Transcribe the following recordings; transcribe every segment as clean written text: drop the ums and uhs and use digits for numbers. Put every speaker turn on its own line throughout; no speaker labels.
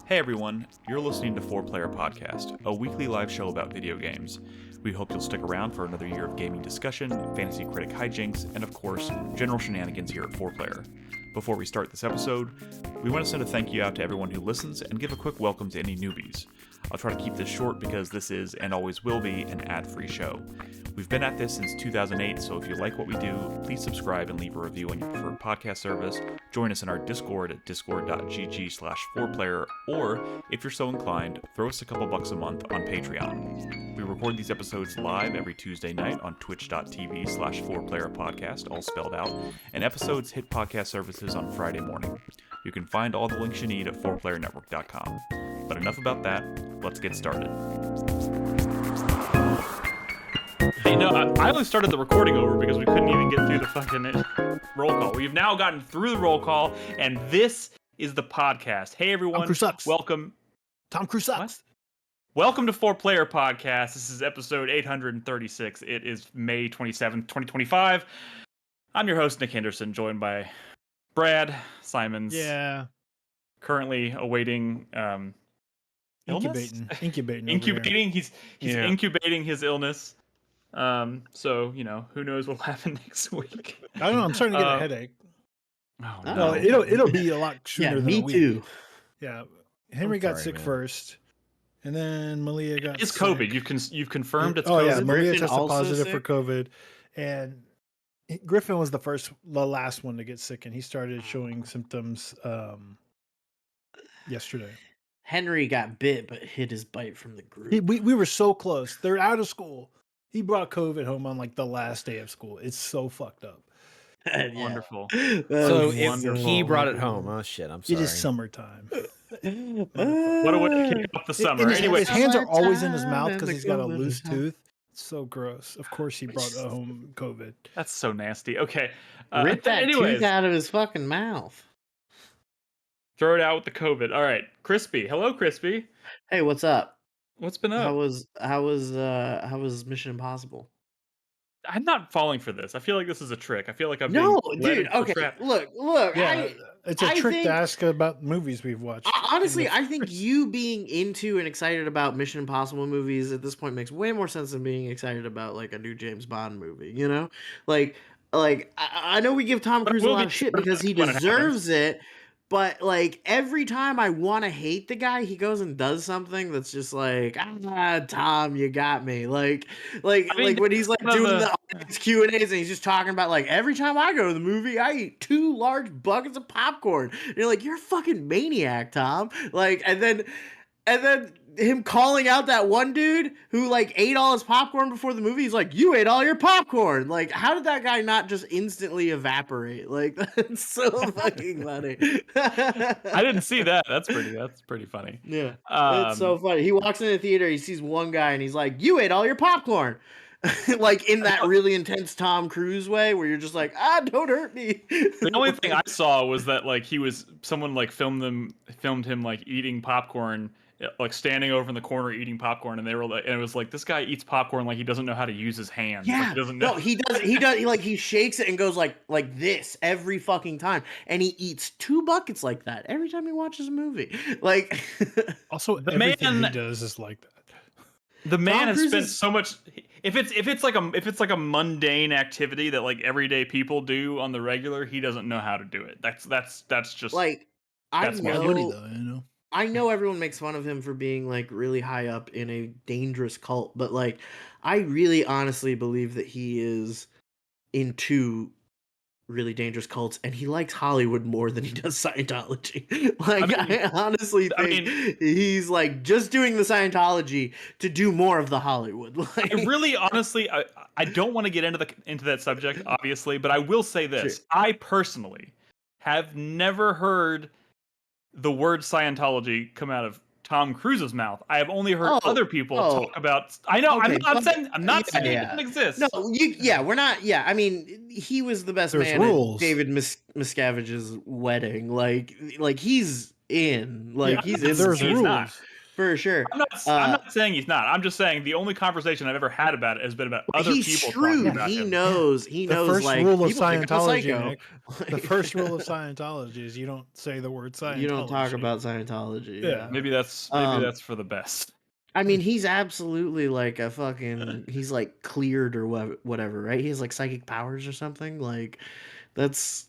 Hey everyone, you're listening to 4Player Podcast, a weekly live show about video games. We hope you'll stick around for another year of gaming discussion, fantasy critic hijinks, and of course, general shenanigans here at 4Player. Before we start this episode, we want to send a thank you out to everyone who listens and give a quick welcome to any newbies. I'll try to keep this short because this is, and always will be, an ad-free show. We've been at this since 2008, so if you like what we do, please subscribe and leave a review on your preferred podcast service. Join us in our Discord at discord.gg/4player, or, if you're so inclined, throw us a couple bucks a month on Patreon. We record these episodes live every Tuesday night on twitch.tv/4playerpodcast, all spelled out, and episodes hit podcast services on Friday morning. You can find all the links you need at 4playernetwork.com. But enough about that, let's get started. Hey, no, I only started the recording over because we couldn't even get through the fucking roll call. We've now gotten through the roll call, and this is the podcast. Hey, everyone.
Tom Cruise sucks.
Welcome.
Tom Cruise sucks.
Welcome to 4Player Podcast. This is episode 836. It is May 27th, 2025. I'm your host, Nick Henderson, joined by Brad Simons.
Yeah.
Currently awaiting
Incubating.
Incubating. He's incubating his illness. So, you know, who knows what'll happen next week.
I don't know. I'm starting to get a headache.
Oh,
no. It'll be a lot sooner than a week.
Me too.
Yeah. Henry got sick first, and then Malia got
It's
sick.
COVID. You've confirmed it's
COVID.
COVID.
Yeah, Malia tested positive
sick?
for COVID, and Griffin was the last one to get sick, and he started showing symptoms yesterday.
Henry got bit, but hid his bite from the group.
We were so close. They're out of school. He brought COVID home on like the last day of school. It's so fucked up.
Wonderful.
So he
wonderful.
brought it home. Oh shit! I'm sorry.
It is summertime.
What a way to kick off the summer.
Anyway, his hands are always in his mouth because he's got a loose tooth. It's so gross. Of course, he brought home COVID.
That's so nasty. Okay.
Rip that tooth out of his fucking mouth.
Throw it out with the COVID. All right, Krispy. Hello, Krispy.
Hey, what's up?
What's been up?
How was Mission Impossible?
I'm not falling for this. I feel like this is a trick. I feel like I'm
No,
being
dude.
led into a
Okay,
trap.
look.
Yeah, it's a trick to ask about movies we've watched.
Honestly, I think you being into and excited about Mission Impossible movies at this point makes way more sense than being excited about like a new James Bond movie. You know, like I know we give Tom Cruise a lot of shit because he deserves it. But like every time I want to hate the guy, he goes and does something that's just like, Tom, you got me. Like when he's like doing the Q&As and he's just talking about like every time I go to the movie, I eat 2 large buckets of popcorn. And you're like, you're a fucking maniac, Tom. Like, and then him calling out that one dude who like ate all his popcorn before the movie. He's like, you ate all your popcorn. Like, how did that guy not just instantly evaporate? Like, that's so fucking funny.
I didn't see that. That's pretty funny.
Yeah. It's so funny. He walks in the theater, he sees one guy and he's like, you ate all your popcorn. Like in that really intense Tom Cruise way where you're just like, don't hurt me.
The only thing I saw was that like someone like filmed him like eating popcorn, like standing over in the corner eating popcorn, and they were like, and it was like, this guy eats popcorn like he doesn't know how to use his hands.
Yeah,
like, he doesn't know.
No, he does. He shakes it and goes like this every fucking time, and he eats 2 buckets like that every time he watches a movie. Like,
also, everything he does is like that.
The man has spent so much. If it's like a mundane activity that like everyday people do on the regular, he doesn't know how to do it. That's just
like
that's
I know everyone makes fun of him for being like really high up in a dangerous cult, but like I really honestly believe that he is into really dangerous cults and he likes Hollywood more than he does Scientology. Like I honestly think he's like just doing the Scientology to do more of the Hollywood. Like,
I really honestly I don't want to get into that subject obviously, but I will say this. Sure. I personally have never heard the word Scientology come out of Tom Cruise's mouth. I have only heard other people talk about. I know. Okay, I'm not saying it doesn't exist.
No, we're not. Yeah, I mean, he was the best man at David Miscavige's wedding. Like he's in. Like he's in.
There's rules.
for sure.
I'm not saying he's not. I'm just saying the only conversation I've ever had about it has been about other
He's
people
shrewd.
talking about
He
him.
knows. He
The
knows.
first
Like
rule of
people think I'm a
Scientology,
psycho.
Nick. The first rule of Scientology is you don't say the word Scientology.
You don't talk about Scientology.
Yeah.
Maybe that's for the best.
I mean, he's absolutely like a fucking. He's like cleared or whatever, right? He has like psychic powers or something. Like that's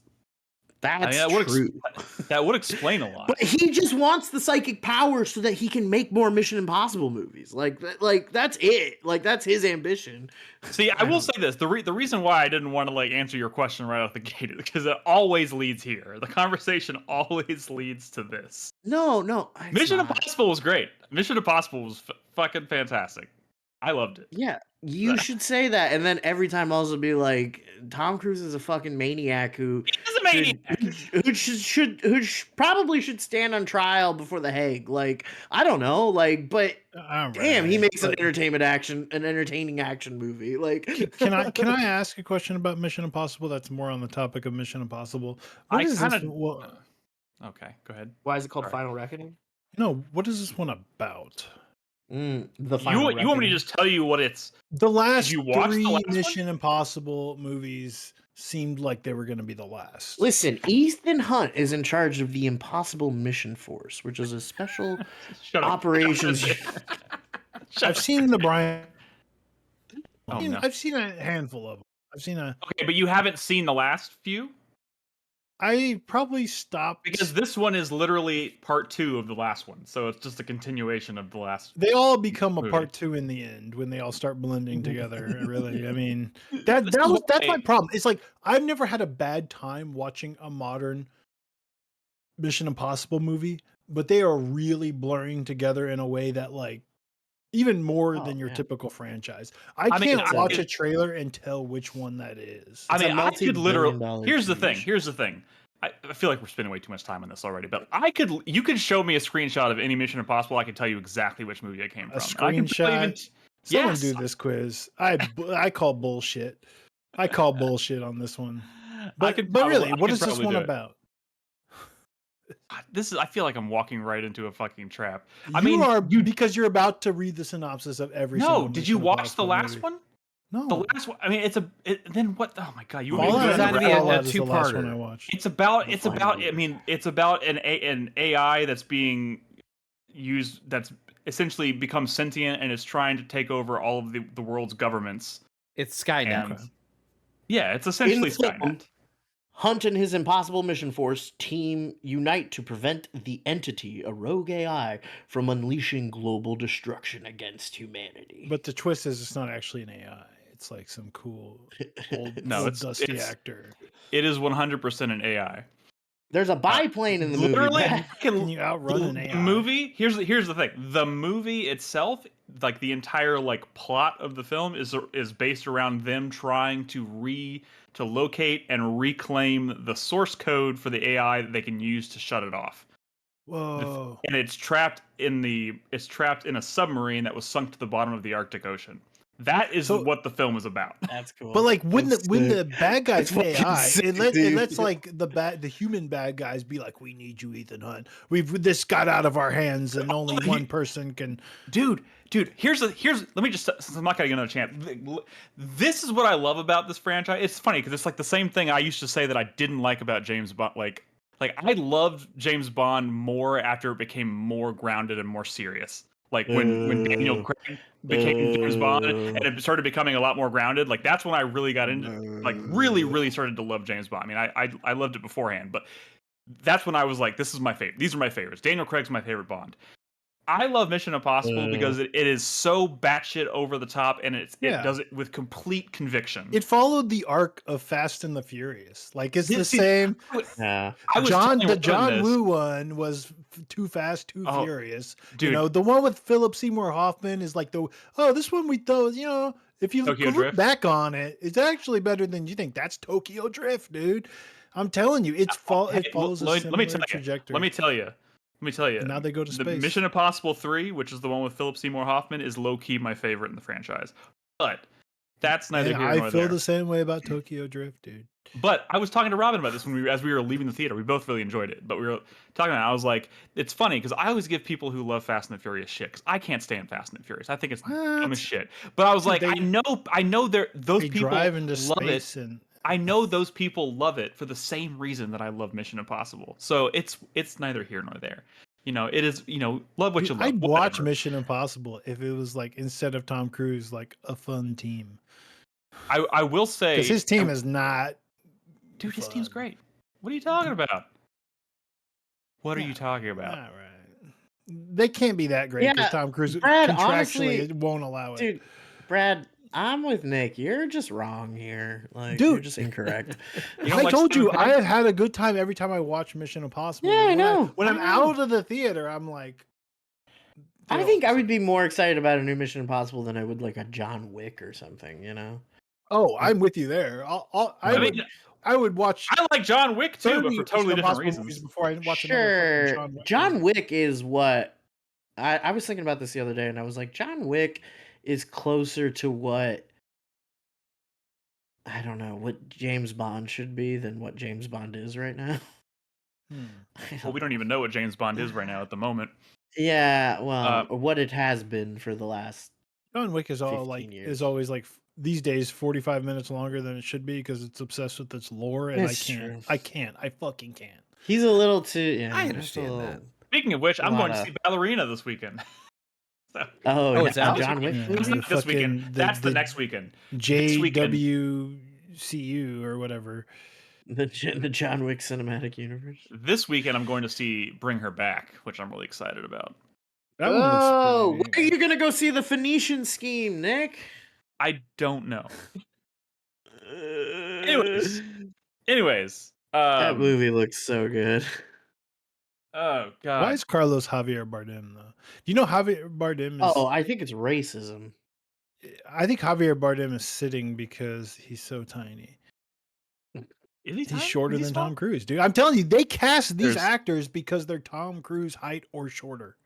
true.
That would explain a lot.
But he just wants the psychic power so that he can make more Mission Impossible movies. Like that's it. Like that's his ambition.
See, I will say this: the reason why I didn't want to like answer your question right off the gate is because it always leads here. The conversation always leads to this.
No,
Mission Impossible was great. Mission Impossible was fucking fantastic. I loved it.
Yeah, you should say that, and then every time also be like, Tom Cruise is a fucking maniac who
He's a maniac.
who probably should stand on trial before the Hague. Like, I don't know, like, but damn, he makes an entertaining action movie. Like,
can I ask a question about Mission Impossible? That's more on the topic of Mission Impossible.
Okay, go ahead.
Why is it called Final Reckoning?
No, what is this one about?
The Final
You want me to just tell you what it's?
The last
you watch the
3
last
Mission Impossible movies seemed like they were going to be the last.
Listen, Ethan Hunt is in charge of the Impossible Mission Force, which is a special operations.
I've seen the Brian.
No.
I've seen a handful of them.
Okay, but you haven't seen the last few?
I probably stopped
because this one is literally part 2 of the last one, so it's just a continuation of the last.
They all become a part 2 in the end when they all start blending together. Really, I mean that's my problem. It's like I've never had a bad time watching a modern Mission Impossible movie, but they are really blurring together in a way that like even more than your typical franchise. I can't watch a trailer and tell which one that is.
I mean, I could literally. Here's the thing. I feel like we're spending way too much time on this already, but you could show me a screenshot of any Mission Impossible. I could tell you exactly which movie it came from.
A screenshot. Someone do this quiz. I call bullshit. I call bullshit on this one. But really, what is this one about?
I feel like I'm walking right into a fucking trap.
Because you're about to read the synopsis of every.
No, did you watch the last one?
No,
the last one. I mean, then what? Oh my god, you
it's not a two-parter.
I watched.
It's about. I mean, it's about an AI that's being used. That's essentially become sentient and is trying to take over all of the world's governments.
It's Skynet.
Yeah, it's essentially Skynet.
Hunt and his Impossible Mission Force team unite to prevent the entity, a rogue AI, from unleashing global destruction against humanity.
But the twist is it's not actually an AI. It's like some cool old dusty actor.
It is 100% an AI.
There's a biplane in the movie.
Literally,
can you outrun an AI?
The movie. Here's the thing. The movie itself, like the entire like plot of the film, is based around them trying to locate and reclaim the source code for the AI that they can use to shut it off.
Whoa!
And it's trapped in a submarine that was sunk to the bottom of the Arctic Ocean. That is what the film is about.
That's cool.
But like when the bad guys AI, it lets like the human bad guys be like, we need you, Ethan Hunt. This got out of our hands, and only one person can.
Dude. Here's. Let me just. I'm not gonna get another chance. This is what I love about this franchise. It's funny because it's like the same thing I used to say that I didn't like about James Bond. Like I loved James Bond more after it became more grounded and more serious. Like when Daniel Craig became James Bond and it started becoming a lot more grounded, like that's when I really got into really started to love James Bond. I mean, I loved it beforehand, but that's when I was like, this is my favorite. These are my favorites. Daniel Craig's my favorite Bond. I love Mission Impossible because it is so batshit over the top, and it does it with complete conviction.
It followed the arc of Fast and the Furious. Like it's the same.
Yeah,
the John Woo one was Too Fast, Too Furious. Dude, you know, the one with Philip Seymour Hoffman is like this one we thought, you know, if you look back on it, it's actually better than you think. That's Tokyo Drift, dude. I'm telling you, it follows a similar trajectory.
Let me tell you.
And now they go to space.
The Mission Impossible 3, which is the one with Philip Seymour Hoffman, is low-key my favorite in the franchise. But That's neither
And
here nor
I feel
there.
the same way about Tokyo Drift, dude.
But I was talking to Robin about this as we were leaving the theater. We both really enjoyed it, but we were talking about it. I was like, it's funny because I always give people who love Fast and the Furious shit because I can't stand Fast and the Furious. I think it's dumb as shit. But I was like, I know those
They
people
drive into
love it.
space and
I know those people love it for the same reason that I love Mission Impossible. So it's neither here nor there. You know, it is. You know, love what you love.
I'd watch
whatever.
Mission Impossible if it was like instead of Tom Cruise, like a fun team.
I will say
Because his team is not.
Dude, his
fun.
team's great. What are you talking about? What are you talking about?
All right. They can't be that great because Tom Cruise
Brad,
contractually
honestly,
won't allow it.
Dude, Brad, I'm with Nick. You're just wrong here. Like,
Dude.
you're just incorrect.
I told you, I have had a good time every time I watch Mission Impossible.
Yeah, I know.
When I'm out of the theater, I'm like.
I think I would be more excited about a new Mission Impossible than I would like a John Wick or something, you know?
Oh, I'm with you there. I would watch.
I like John Wick too, but for totally different reasons.
Before I watch
sure. John Wick is what I was thinking about this the other day, and I was like, John Wick is closer to what I don't know what James Bond should be than what James Bond is right now.
Well, we don't even know what James Bond is right now at the moment.
Yeah, well, what it has been for the last.
John Wick is always like these days 45 minutes longer than it should be because it's obsessed with its lore, and I fucking can't.
He's a little too. Yeah,
I understand that.
Speaking of which, I'm going to see Ballerina this weekend.
It's out. John Wick.
This weekend. That's the next weekend.
JWCU or whatever.
The John Wick cinematic universe.
This weekend, I'm going to see Bring Her Back, which I'm really excited about.
Where are you gonna go see the Phoenician Scheme, Nick?
I don't know. Anyways,
that movie looks so good.
Oh god!
Why is Carlos Javier Bardem though? Do you know Javier Bardem is?
Oh, I think it's racism.
I think Javier Bardem is sitting because he's so tiny.
He's
shorter than Tom Cruise, dude. I'm telling you, they cast these actors because they're Tom Cruise height or shorter.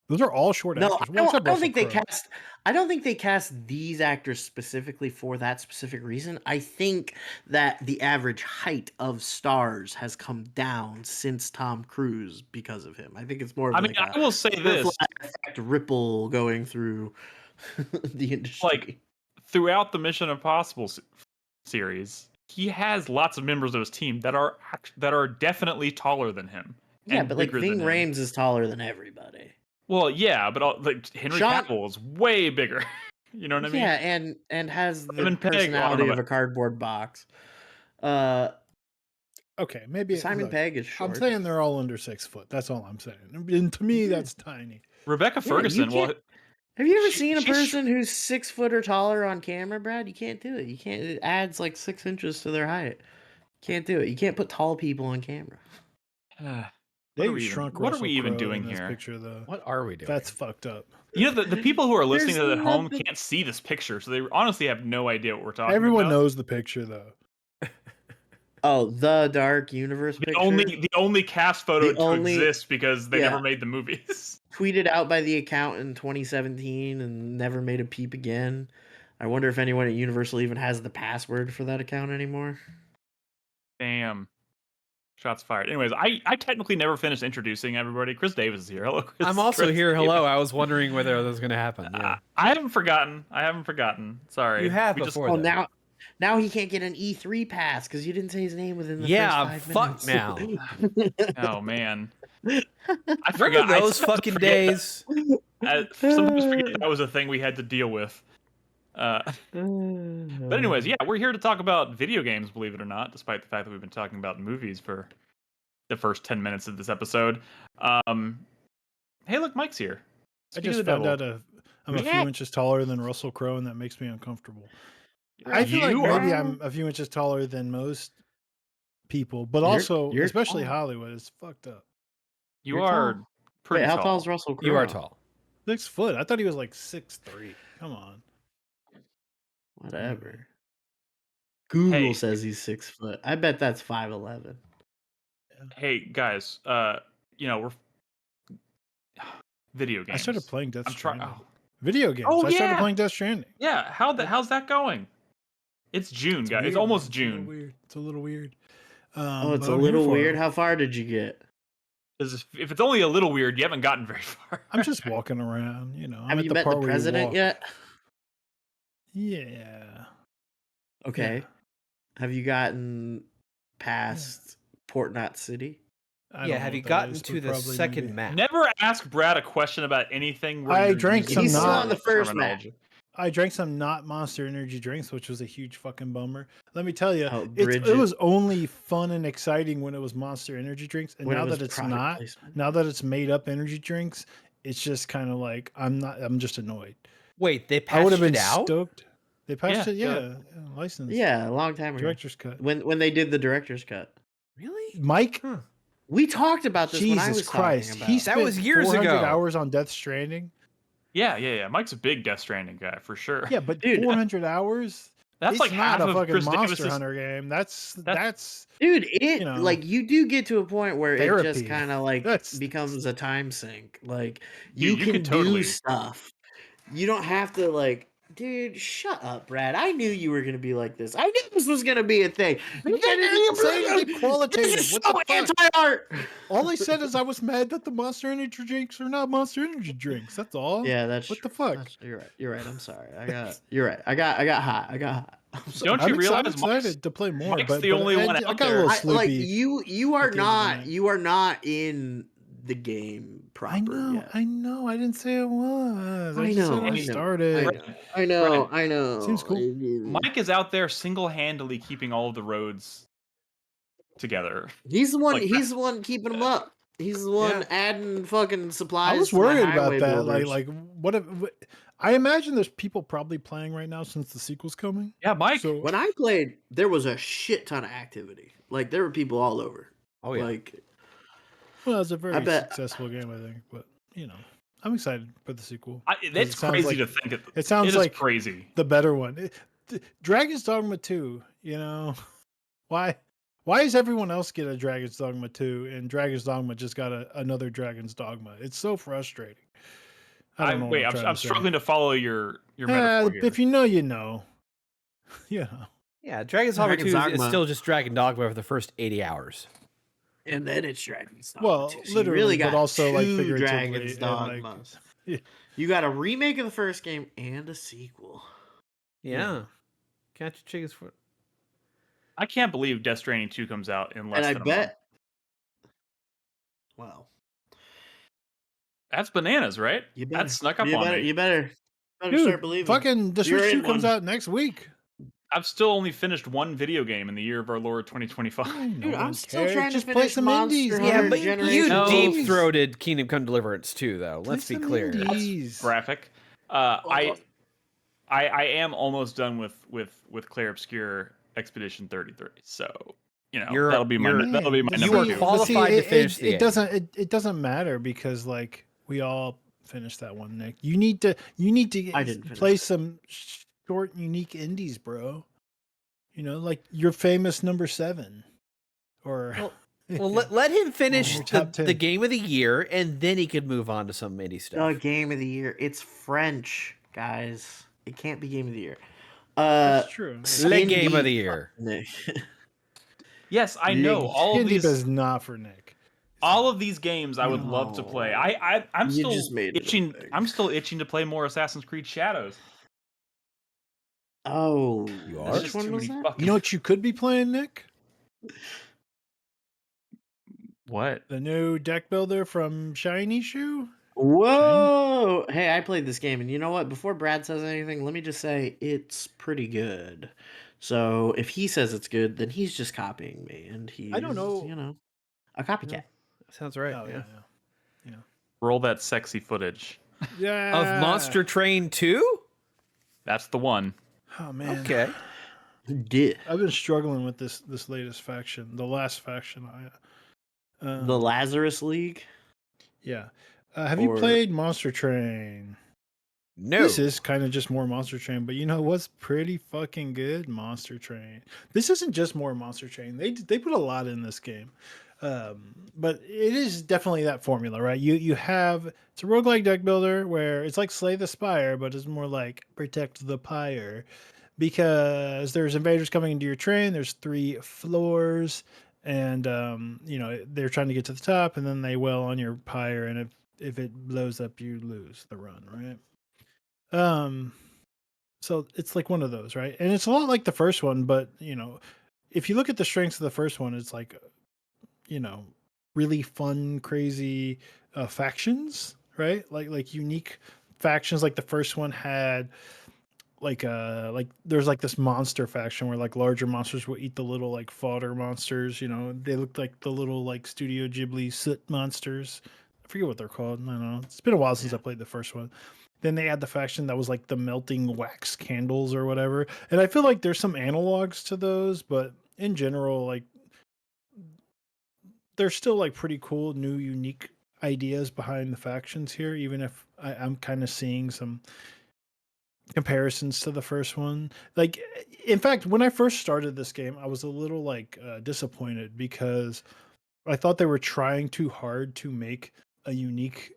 Those are all short actors.
I don't think they cast. I don't think they cast these actors specifically for that specific reason. I think that the average height of stars has come down since Tom Cruise because of him. I think it's more. I
will say this:
effect ripple going through the industry.
Like throughout the Mission Impossible series, he has lots of members of his team that are definitely taller than him.
Yeah, but like Ving Rhames is taller than everybody.
Well, yeah, but like Henry Cavill is way bigger. You know what I mean?
Yeah, and has the personality of a cardboard box.
Okay, maybe
Simon Pegg is short.
I'm saying they're all under 6 foot. That's all I'm saying. And to me, that's tiny.
Rebecca Ferguson.
Have you ever seen a person who's 6 foot or taller on camera, Brad? You can't do it. You can't. It adds like 6 inches to their height. Can't do it. You can't put tall people on camera.
They shrunk.
What are we even doing here?
Picture, though.
What are we doing?
That's fucked up.
You know, the people who are listening to it at home can't see this picture, so they honestly have no idea what we're talking about.
Everyone knows the picture, though.
Oh, the Dark Universe picture?
The only cast photo to exist because they never made the movies.
Tweeted out by the account in 2017 and never made a peep again. I wonder if anyone at Universal even has the password for that account anymore.
Damn. Shots fired. Anyways, I technically never finished introducing everybody. Chris Davis is here. Hello, Chris.
I'm also here. Hello. I was wondering whether that was going to happen. Yeah.
I haven't forgotten. Sorry.
You have before.
Now he can't get an E3 pass because you didn't say his name within the first 5 minutes.
Now.
Oh man.
I forgot those fucking days.
Sometimes forget that was a thing we had to deal with. But anyways, yeah, we're here to talk about video games, believe it or not, despite the fact that we've been talking about movies for the first 10 minutes of this episode. Hey, look, Mike's here.
I just found out I'm a few inches taller than Russell Crowe, and that makes me uncomfortable. I feel like maybe I'm a few inches taller than most people, but also, especially Hollywood, it's fucked up.
You are pretty tall.
How tall is Russell Crowe?
You are tall.
6 foot. I thought he was like 6'3". Come on.
Whatever. Google says he's 6 foot. I bet that's 5'11".
Hey guys, we're video games.
I started playing Death Stranding. Video games.
Oh,
I started
yeah.
playing Death Stranding.
Yeah, how's that going? It's June, guys. It's
weird,
almost
man.
June.
It's a little weird.
Oh, it's
but
a
I'm here
little
for
weird.
it.
How far did you get?
Because if it's only a little weird, you haven't gotten very far.
I'm just walking around, you know. I'm
Have
at
you
the
met
part
the
where you
president
walk.
yet?
Yeah.
Okay.
Yeah.
Have you gotten past Port Knot City?
I
Yeah,
don't
have
know
you
what that
gotten
is,
to
but
the
probably
second
maybe.
map?
Never ask Brad a question about anything where
I
you're
drank
using
some
He's still
not-
on the first map.
terminology.
I drank some not Monster Energy drinks, which was a huge fucking bummer. Let me tell you,
Oh,
it
Bridget.
was only fun and exciting when it was Monster Energy drinks, and
When it
now
was
that it's
product
not,
placement.
now that it's made up energy drinks, it's just kind of like I'm just annoyed.
Wait, they
I would have
patched
been
it out?
stoked. They patched
Yeah,
it,
yeah.
license,
Yeah, a long time ago.
director's cut.
When they did the director's cut.
Really?
Mike,
Huh.
We talked about this when I
Jesus
was
Christ,
talking
he
about.
spent
That was years
400
ago.
hours on Death Stranding.
Yeah. Mike's a big Death Stranding guy for sure.
Yeah, but
Dude,
400 hours.
That's
It's
like
not
half
a
of
fucking
Chris
Monster
Davis's-
Hunter game. That's
Dude, it
you know,
like you do get to a point where it just
therapy.
kind of like
That's-
becomes a time sink. Like
Dude,
you
you
can
could totally-
do stuff. You don't have to like, dude. Shut up, Brad. I knew you were gonna be like this. I knew this was gonna be a thing.
You didn't even say anything qualitative.
This is
What
so
the fuck?
anti-art.
All I said is I was mad that the Monster Energy drinks are not Monster Energy drinks. That's all.
Yeah, that's
what the
true.
fuck.
You're right. You're right. I'm sorry. You're right. I got hot. I'm sorry.
Don't you
I'm
realize
excited to play more.
Mike's
but
the only one
I
out
got a
there.
little
Like
sleepy.
you are
at the end of the
not
night.
you are not in the game proper
I know.
yet.
I know. I didn't say it was.
I
just
know,
said
I
I
know,
started.
I know.
Seems cool.
Mike is out there single-handedly keeping all of the roads together.
He's the one.
Like,
he's the one keeping them up. He's the one
Yeah.
adding fucking supplies.
I was
to my
worried about
highway
that.
builders.
Like, what if? I imagine there's people probably playing right now since the sequel's coming.
Yeah, Mike.
So
when I played, there was a shit ton of activity. Like there were people all over.
Oh yeah.
Like
well, it's a very
bet-
successful game, I think. But you know, I'm excited for the sequel.
It's
it sounds
crazy
like-
to think it.
It sounds
It is
like
crazy.
the better one. Dragon's Dogma 2. You know, why does everyone else get a Dragon's Dogma 2 and Dragon's Dogma just got another Dragon's Dogma? It's so frustrating. I don't know.
Wait, I'm struggling to follow your metaphor here.
If you know, you know. You know.
Yeah, Dragon's Dogma 2
Dragon's
is
Dogma.
still just Dragon Dogma for the first 80 hours.
and then it's Dragon's Dogma.
Well,
2. So you
literally,
really
but
got
also like
two
figuratively.
Dragon's
and, like,
Dogmas.
yeah.
You got a remake of the first game and a sequel.
Yeah. Catch a chicken's foot.
I can't believe Death Stranding 2 comes out in less
And I
than a month.
bet. Wow.
That's bananas, right?
You better.
That snuck up
you
on
better,
me.
You better
Dude,
start believing.
fucking the
You're
Switch 2
in
comes
one.
out next week.
I've still only finished one video game in the year of our Lord 2025.
Dude, I'm still trying to
Just play
finish
some
Monster
indies.
Hunter
Yeah,
man.
but
Generation.
you
No.
deep-throated Kingdom Come Deliverance too, though.
Play
Let's be
some
clear.
indies.
Graphic. I am almost done with Clair Obscur Expedition 33. So that'll be my
Man,
number
You are
two.
qualified to finish the
it doesn't it doesn't matter because like we all finished that one, Nick. You need to
I didn't finish
play
it.
some short unique indies, bro. You know, like your famous number 7 or
Well, let him finish
Your top 10.
the game of the year, and then he could move on to some indie
The
stuff.
game of the year. It's French, guys. It can't be game of the year.
That's true.
Le game of
Indie-
the year.
Yes, I know all of
Indie
these.
is not for Nick.
All of these games I would love to play. I'm
You
still
just made it a
itching.
thing.
I'm still itching to play more Assassin's Creed Shadows.
Oh,
You are?
There's
which
just
one
too
was
many
that?
fucking-
You know what you could be playing, Nick?
What?
The new deck builder from Shiny Shoe.
Whoa! Hey, I played this game, and you know what? Before Brad says anything, let me just say it's pretty good. So if he says it's good, then he's just copying me, and he's
I don't know.
A copycat.
Sounds right.
Oh
yeah.
yeah.
Roll that sexy footage.
Yeah.
Of Monster Train 2?
That's the one.
Oh man.
Okay.
Yeah.
I've been struggling with this latest faction, the last faction.
The Lazarus League.
Yeah. Have you
Or-
played Monster Train?
No.
This is kind of just more Monster Train, but you know what's pretty fucking good? Monster Train. This isn't just more Monster Train. They put a lot in this game. But it is definitely that formula, right? You have it's a roguelike deck builder where it's like Slay the Spire, but it's more like Protect the Pyre because there's invaders coming into your train. There's 3 floors, and they're trying to get to the top, and then they well on your pyre, and if it blows up, you lose the run, right? So it's like one of those, right? And it's a lot like the first one, but if you look at the strengths of the first one, it's like you know, really fun, crazy factions, right? Like unique factions. Like the first one had like there's like this monster faction where like larger monsters will eat the little like fodder monsters. They look like the little like Studio Ghibli soot monsters. I forget what they're called. I don't know. It's been a while since I played the first one. Then they had the faction that was like the melting wax candles or whatever. And I feel like there's some analogs to those, but in general, like they're still like pretty cool, new, unique ideas behind the factions here, even if I'm kind of seeing some comparisons to the first one. Like, in fact, when I first started this game, I was a little like disappointed because I thought they were trying too hard to make a unique,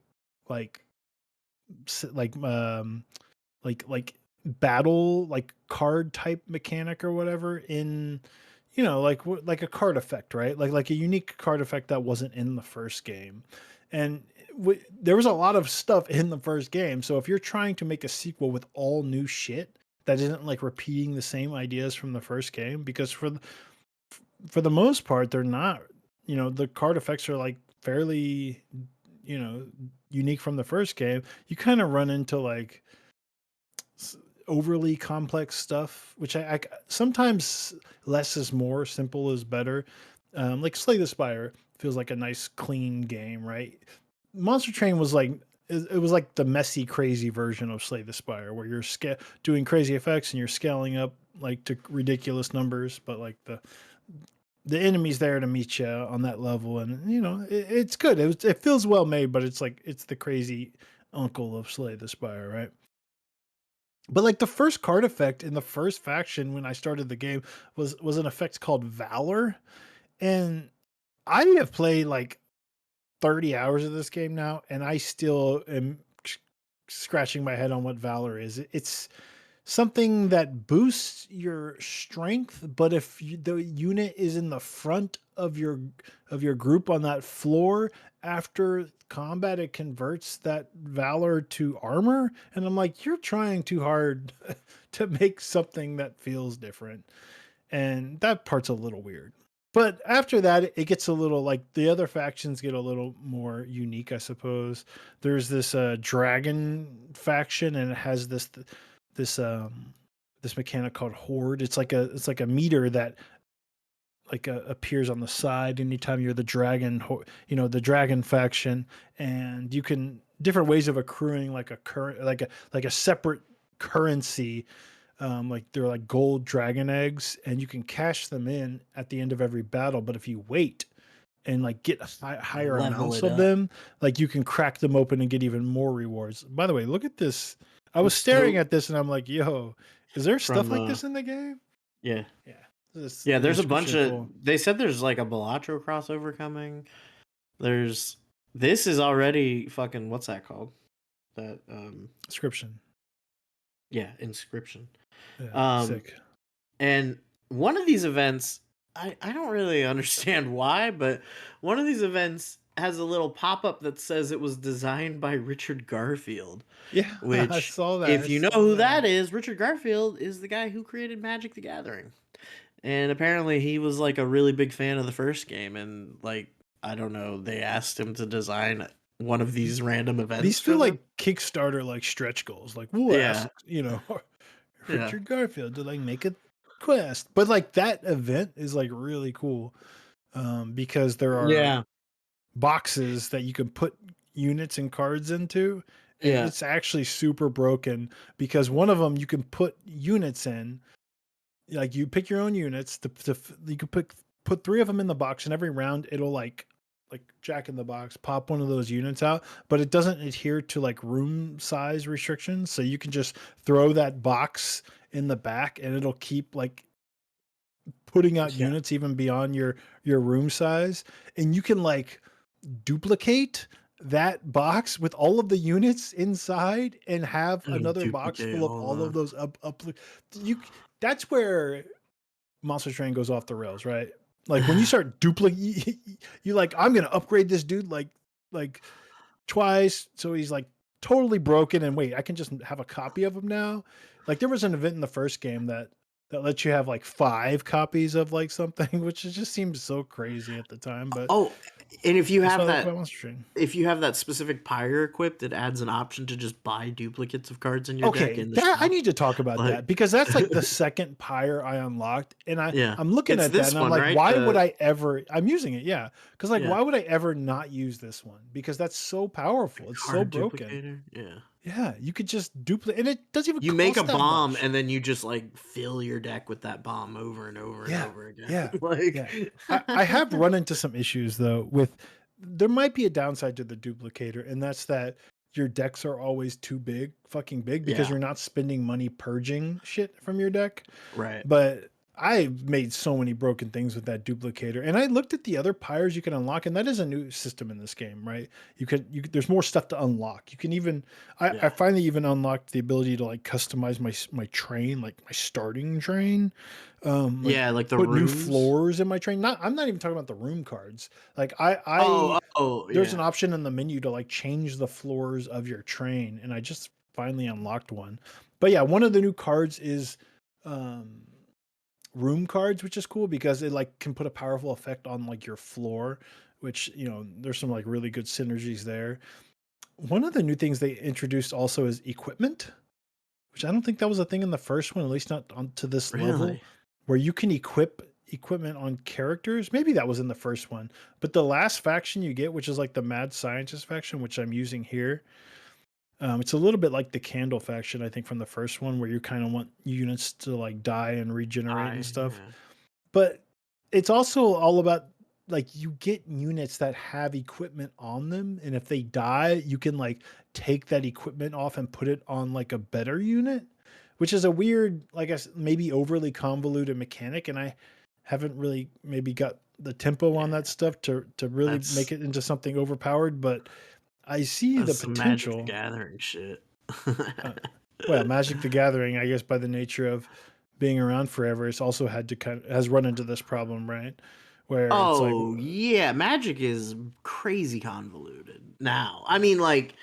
like, s- like, um, like battle like card type mechanic or whatever in like a card effect, right? Like a unique card effect that wasn't in the first game. And there was a lot of stuff in the first game, so if you're trying to make a sequel with all new shit that isn't like repeating the same ideas from the first game, because for the most part they're not, the card effects are like fairly you know unique from the first game. You kind of run into like overly complex stuff, which I sometimes less is more, simple is better. Like Slay the Spire feels like a nice, clean game, right? Monster Train was like it was like the messy, crazy version of Slay the Spire, where you're doing crazy effects and you're scaling up like to ridiculous numbers, but like the enemy's there to meet you on that level, and it's good. It feels well made, but it's like it's the crazy uncle of Slay the Spire, right? But like the first card effect in the first faction when I started the game was an effect called Valor, and I have played like 30 hours of this game now, and I still am scratching my head on what Valor is. It's something that boosts your strength, but if the unit is in the front of your group on that floor after combat, it converts that valor to armor. And I'm like, you're trying too hard to make something that feels different, and that part's a little weird. But after that, it gets a little like the other factions get a little more unique, I suppose. There's this dragon faction, and it has this this mechanic called horde. It's like a meter that like appears on the side anytime you're the dragon, the dragon faction, and you can different ways of accruing like a current like a separate currency. Like they're like gold dragon eggs, and you can cash them in at the end of every battle. But if you wait and like get higher
Level
amounts
it
of
up.
them, like you can crack them open and get even more rewards. By the way, look at this. I was
It's
staring
so
at this and I'm like, yo, is there stuff
from
like this in the game?
yeah.
Yeah. This
Yeah,
the
there's a bunch
description
of
cool.
they said there's like a Balatro crossover coming. There's this is already fucking what's that called? That
Description.
yeah, inscription.
Yeah.
Um
Sick.
and one of these events I don't really understand why, but one of these events has a little pop-up that says it was designed by Richard Garfield,
Yeah, I
which
saw that. I
if you know
saw
who
that.
that is, Richard Garfield is the guy who created Magic the Gathering. And apparently he was like a really big fan of the first game, and like I don't know, they asked him to design one of these random
These
events
feel
for them.
like Kickstarter like stretch goals. Like we'll ask,
Yeah. Yeah.
Richard Garfield to like make a quest. But like that event is like really cool. Because there are
Yeah.
boxes that you can put units and cards into, and
Yeah.
it's actually super broken because one of them you can put units in, like you pick your own units you can put 3 of them in the box, and every round it'll like Jack in the Box pop one of those units out, but it doesn't adhere to like room size restrictions, so you can just throw that box in the back and it'll keep like putting out
Yeah.
units even beyond your room size, and you can like duplicate that box with all of the units inside and have another box
Duplicate
full of
all
all of those up you that's where Monster Train goes off the rails, right? Like when you start duplicate, you like, I'm gonna upgrade this dude like twice, so he's like totally broken. And wait, I can just have a copy of him now. Like there was an event in the first game that lets you have like 5 copies of like something, which just seems so crazy at the time. But
Oh, and if you
that's what
have
I like about
that,
Monster Train.
if you have that specific pyre equipped, it adds an option to just buy duplicates of cards in your deck
Okay,
in the
that I
shop.
need to talk about
Like,
that because that's like the second pyre I unlocked, and
yeah,
I'm looking
it's
at that
this
and I'm
one,
like,
right?
why would I ever? I'm using it, yeah, because like,
Yeah,
why would I ever not use this one? Because that's so powerful. It's so
card
broken.
duplicator. Yeah,
Yeah, you could just duplicate, and it doesn't even
you make a
cost that
bomb
much.
and then you just like fill your deck with that bomb over and over and
Yeah,
over again.
yeah,
Like,
yeah. I have run into some issues though with there might be a downside to the duplicator, and that's that your decks are always too big, fucking big, because
yeah,
you're not spending money purging shit from your deck.
right.
But I made so many broken things with that duplicator, and I looked at the other pyres you can unlock, and that is a new system in this game, right? There's more stuff to unlock. You can even, I
Yeah,
finally even unlocked the ability to like customize my train, like my starting train, like
yeah, like the
put new
runes.
floors in my train. I'm not even talking about the room cards. Like
Oh, oh,
there's
yeah.
an option in the menu to like change the floors of your train, and I just finally unlocked one. But yeah, one of the new cards is um room cards, which is cool because it like can put a powerful effect on like your floor, which there's some like really good synergies there. One of the new things they introduced also is equipment, which I don't think that was a thing in the first one, at least not on to this level,
Really?
where you can equip equipment on characters. Maybe that was in the first one, but the last faction you get, which is like the mad scientist faction, which I'm using here, it's a little bit like the candle faction, I think, from the first one, where you kind of want units to like die and regenerate and stuff.
Yeah.
But it's also all about like you get units that have equipment on them, and if they die, you can like take that equipment off and put it on like a better unit, which is a weird, like I said, maybe overly convoluted mechanic, and I haven't really maybe got the tempo on that
Yeah.
stuff to really
That's
make it into something overpowered, but I see the
some Magic the
potential.
Gathering shit.
Uh, well, Magic the Gathering, I guess by the nature of being around forever, it's also had to has run into this problem, right? Where it's like,
Oh, yeah, Magic is crazy convoluted now. I mean, like,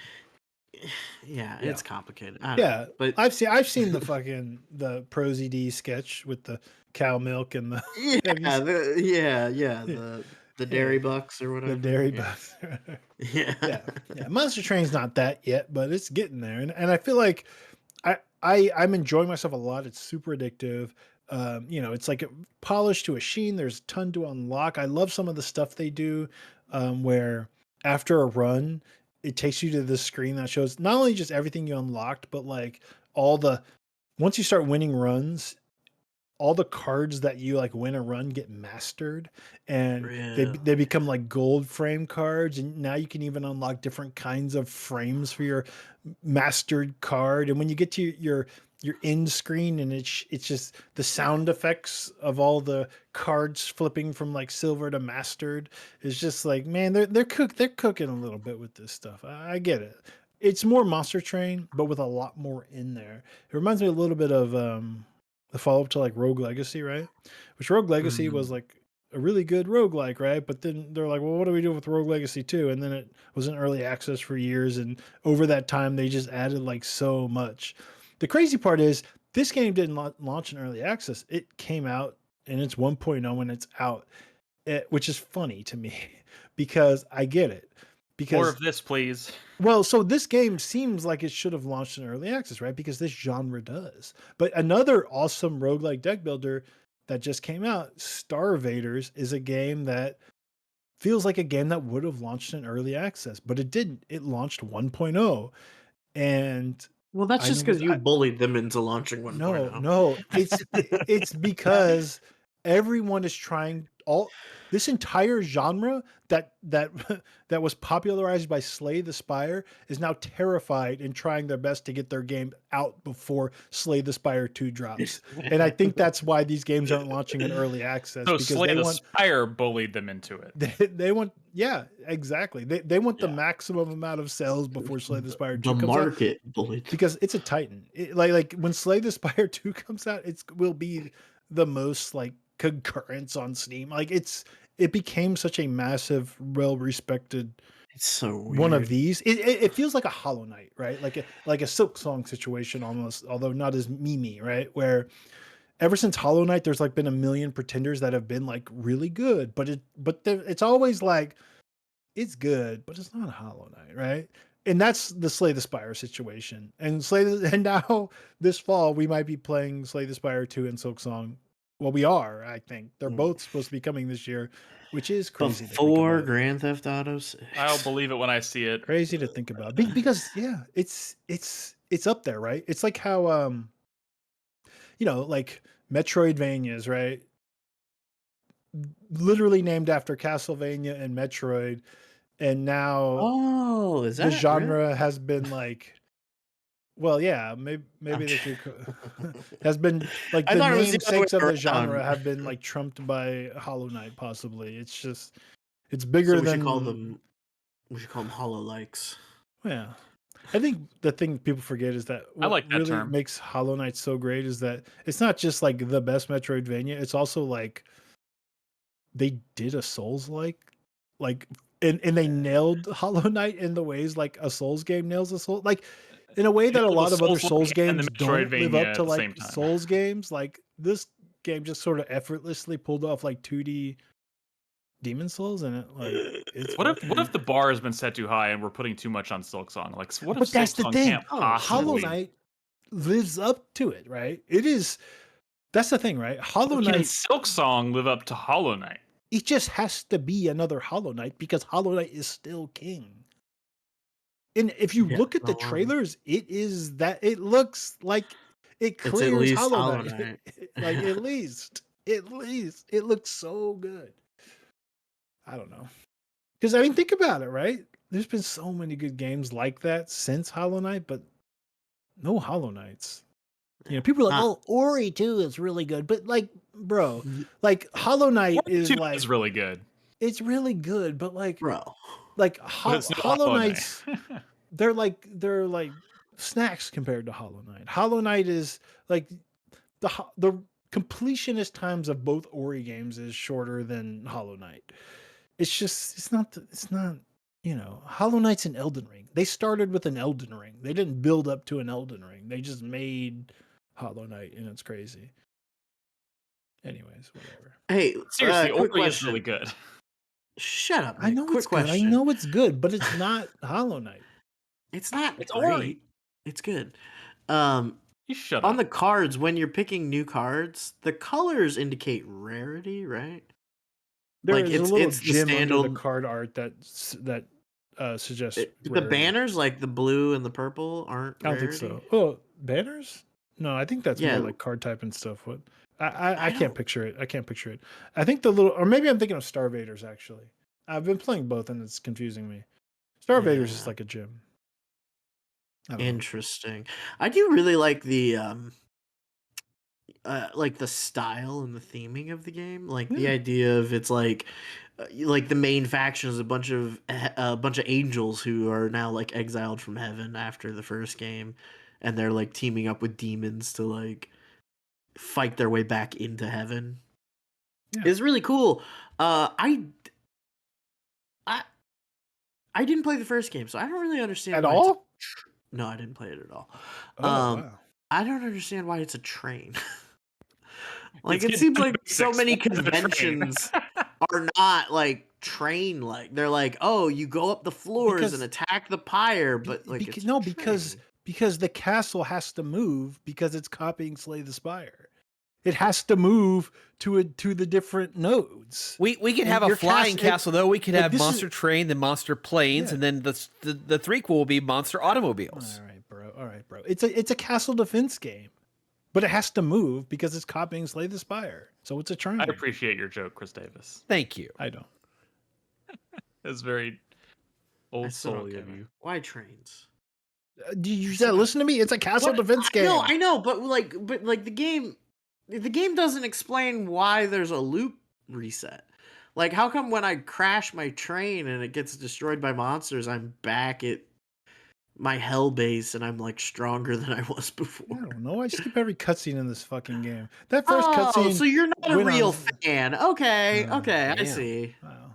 yeah,
yeah,
it's complicated. I don't know.
yeah.
But
I've seen the Prosy D sketch with the cow milk and the
yeah,
have you
yeah,
yeah,
the
yeah,
Dairy Bucks or
the
whatever.
dairy
Yeah.
bucks.
Yeah.
Yeah, yeah. Monster Train's not that yet, but it's getting there, and I feel like I'm enjoying myself a lot. It's super addictive. It's like polished to a sheen. There's a ton to unlock. I love some of the stuff they do, where after a run, it takes you to this screen that shows not only just everything you unlocked, but like all the once you start winning runs, all the cards that you like win a run get mastered, and they
Really.
become like gold frame cards, and now you can even unlock different kinds of frames for your mastered card. And when you get to your end screen, and it's just the sound effects of all the cards flipping from like silver to mastered, is just like, man, they're cooking a little bit with this stuff. I get it. It's more Monster Train, but with a lot more in there. It reminds me a little bit of the follow up to like Rogue Legacy, right? Which Rogue Legacy was
Mhm.
like a really good roguelike, right? But then they're like, well, what do we do with Rogue Legacy 2? And then it was in early access for years. And over that time, they just added like so much. The crazy part is this game didn't launch in early access. It came out and it's 1.0 when it's out, which is funny to me because I get it.
More
Because
of this, please.
well, so this game seems like it should have launched in early access, right? Because this genre does. But another awesome roguelike deck builder that just came out, Star Invaders, is a game that feels like a game that would have launched in early access, but it didn't. It launched 1.0. And
Well, that's
I
just
know
because you
I
bullied them into launching
no,
1.0.
no, it's because everyone is trying this entire genre that that was popularized by Slay the Spire is now terrified and trying their best to get their game out before Slay the Spire 2 drops. And I think that's why these games aren't launching in early access,
So
because
Slay the Spire bullied them into it.
they want, yeah, exactly. They want the maximum amount of sales before Slay the Spire 2 comes
market
out,
bullied,
because it's a titan. Like when Slay the Spire 2 comes out, it will be the most like concurrence on Steam. Like it became such a massive, well-respected,
it's so weird.
One of these. It feels like a Hollow Knight, right? Like a Silk Song situation almost, although not as memey, right? Where ever since Hollow Knight, there's like been a million pretenders that have been like really good, but it's always like it's good, but it's not Hollow Knight, right? And that's the Slay the Spire situation. And now this fall we might be playing Slay the Spire 2 and Silk Song. Well, we are, I think. They're both supposed to be coming this year, which is crazy.
Before Grand Theft Auto 6.
I'll believe it when I see it.
Crazy to think about. Because yeah, it's up there, right? It's like how like Metroidvanias, right? Literally named after Castlevania and Metroid, and now
is that
the genre
really?
has been like, well, yeah, maybe has been like the namesakes of the genre have been like trumped by Hollow Knight, possibly. It's just it's bigger
So we
than
we should call them Hollow Likes.
Yeah. I think the thing people forget is that
I like that
really
term.
makes Hollow Knight so great is that it's not just like the best Metroidvania, it's also like they did a Souls-like and they nailed Hollow Knight in the ways like a Souls game nails a Soul, like in a way that a lot of other Souls games don't live up to, like Souls games. Like this game just sort of effortlessly pulled off like 2D Demon Souls, and it's
what if the bar has been set too high and we're putting too much on Silk Song? Like, what if
but that's
Silk
the
Song
thing.
can't possibly...
Hollow Knight lives up to it, right? It is. That's the thing, right? Hollow
Can
Knight.
Silk Song live up to Hollow Knight?
It just has to be another Hollow Knight because Hollow Knight is still king. And if you look at the trailers, it looks like it clears Hollow Knight. Like at least it looks so good. I don't know. Because I mean, think about it, right? There's been so many good games like that since Hollow Knight, but no Hollow Knights. You know, people are like, "Oh, Ori 2 is really good," but like, bro, like Hollow Knight is like
is really good.
It's really good, but like,
bro,
like Hollow Knights, they're like snacks compared to Hollow Knight. Hollow Knight is like the completionist times of both Ori games is shorter than Hollow Knight. It's not, you know, Hollow Knight's an Elden Ring. They started with an Elden Ring. They didn't build up to an Elden Ring. They just made Hollow Knight, and it's crazy. Anyways, whatever.
Hey,
seriously, Ori is really good.
Shut up, Nick.
I know
quick
it's
question.
good. I know it's good, but it's not Hollow Knight.
It's not.
It's
great.
Ori.
It's good.
You shut up.
On the cards, when you're picking new cards, the colors indicate rarity, right?
There's a little gem under the card art that suggests
the banners, like the blue and the purple, aren't.
I don't think so. Oh, banners? No, I think that's more like card type and stuff. What? I can't picture it. I can't picture it. I think the little, or maybe I'm thinking of Star Vaders. Actually, I've been playing both, and it's confusing me. Star Vaders is like a gem.
Interesting. I do really like the style and the theming of the game. Like the idea of it's like the main faction is a bunch of angels who are now like exiled from heaven after the first game, and they're like teaming up with demons to like fight their way back into heaven. It's really cool. I didn't play the first game, so I don't really understand
at all.
No, I didn't play it at all.
Wow.
I don't understand why it's a train. Like it seems like so many conventions are not like train like. They're like, oh, you go up the floors and attack the pyre, but like
because the castle has to move because it's copying Slay the Spire. It has to move to the different nodes.
We could have a flying castle though. We could have Monster Train, then Monster Planes, and then the threequel will be Monster Automobiles.
All right, bro. It's a castle defense game. but it has to move because it's copying Slay the Spire. So it's a train.
I appreciate your joke, Chris Davis.
Thank you.
I don't.
It's very old soul of you.
Why trains?
Did you listen to me? It's a castle defense game.
No, I know, but the game doesn't explain why there's a loop reset. Like, how come when I crash my train and it gets destroyed by monsters, I'm back at my hell base and I'm like stronger than I was before?
I don't know. I skip every cutscene in this fucking game. That first cutscene.
So you're not a real fan. Okay, I see.
Well,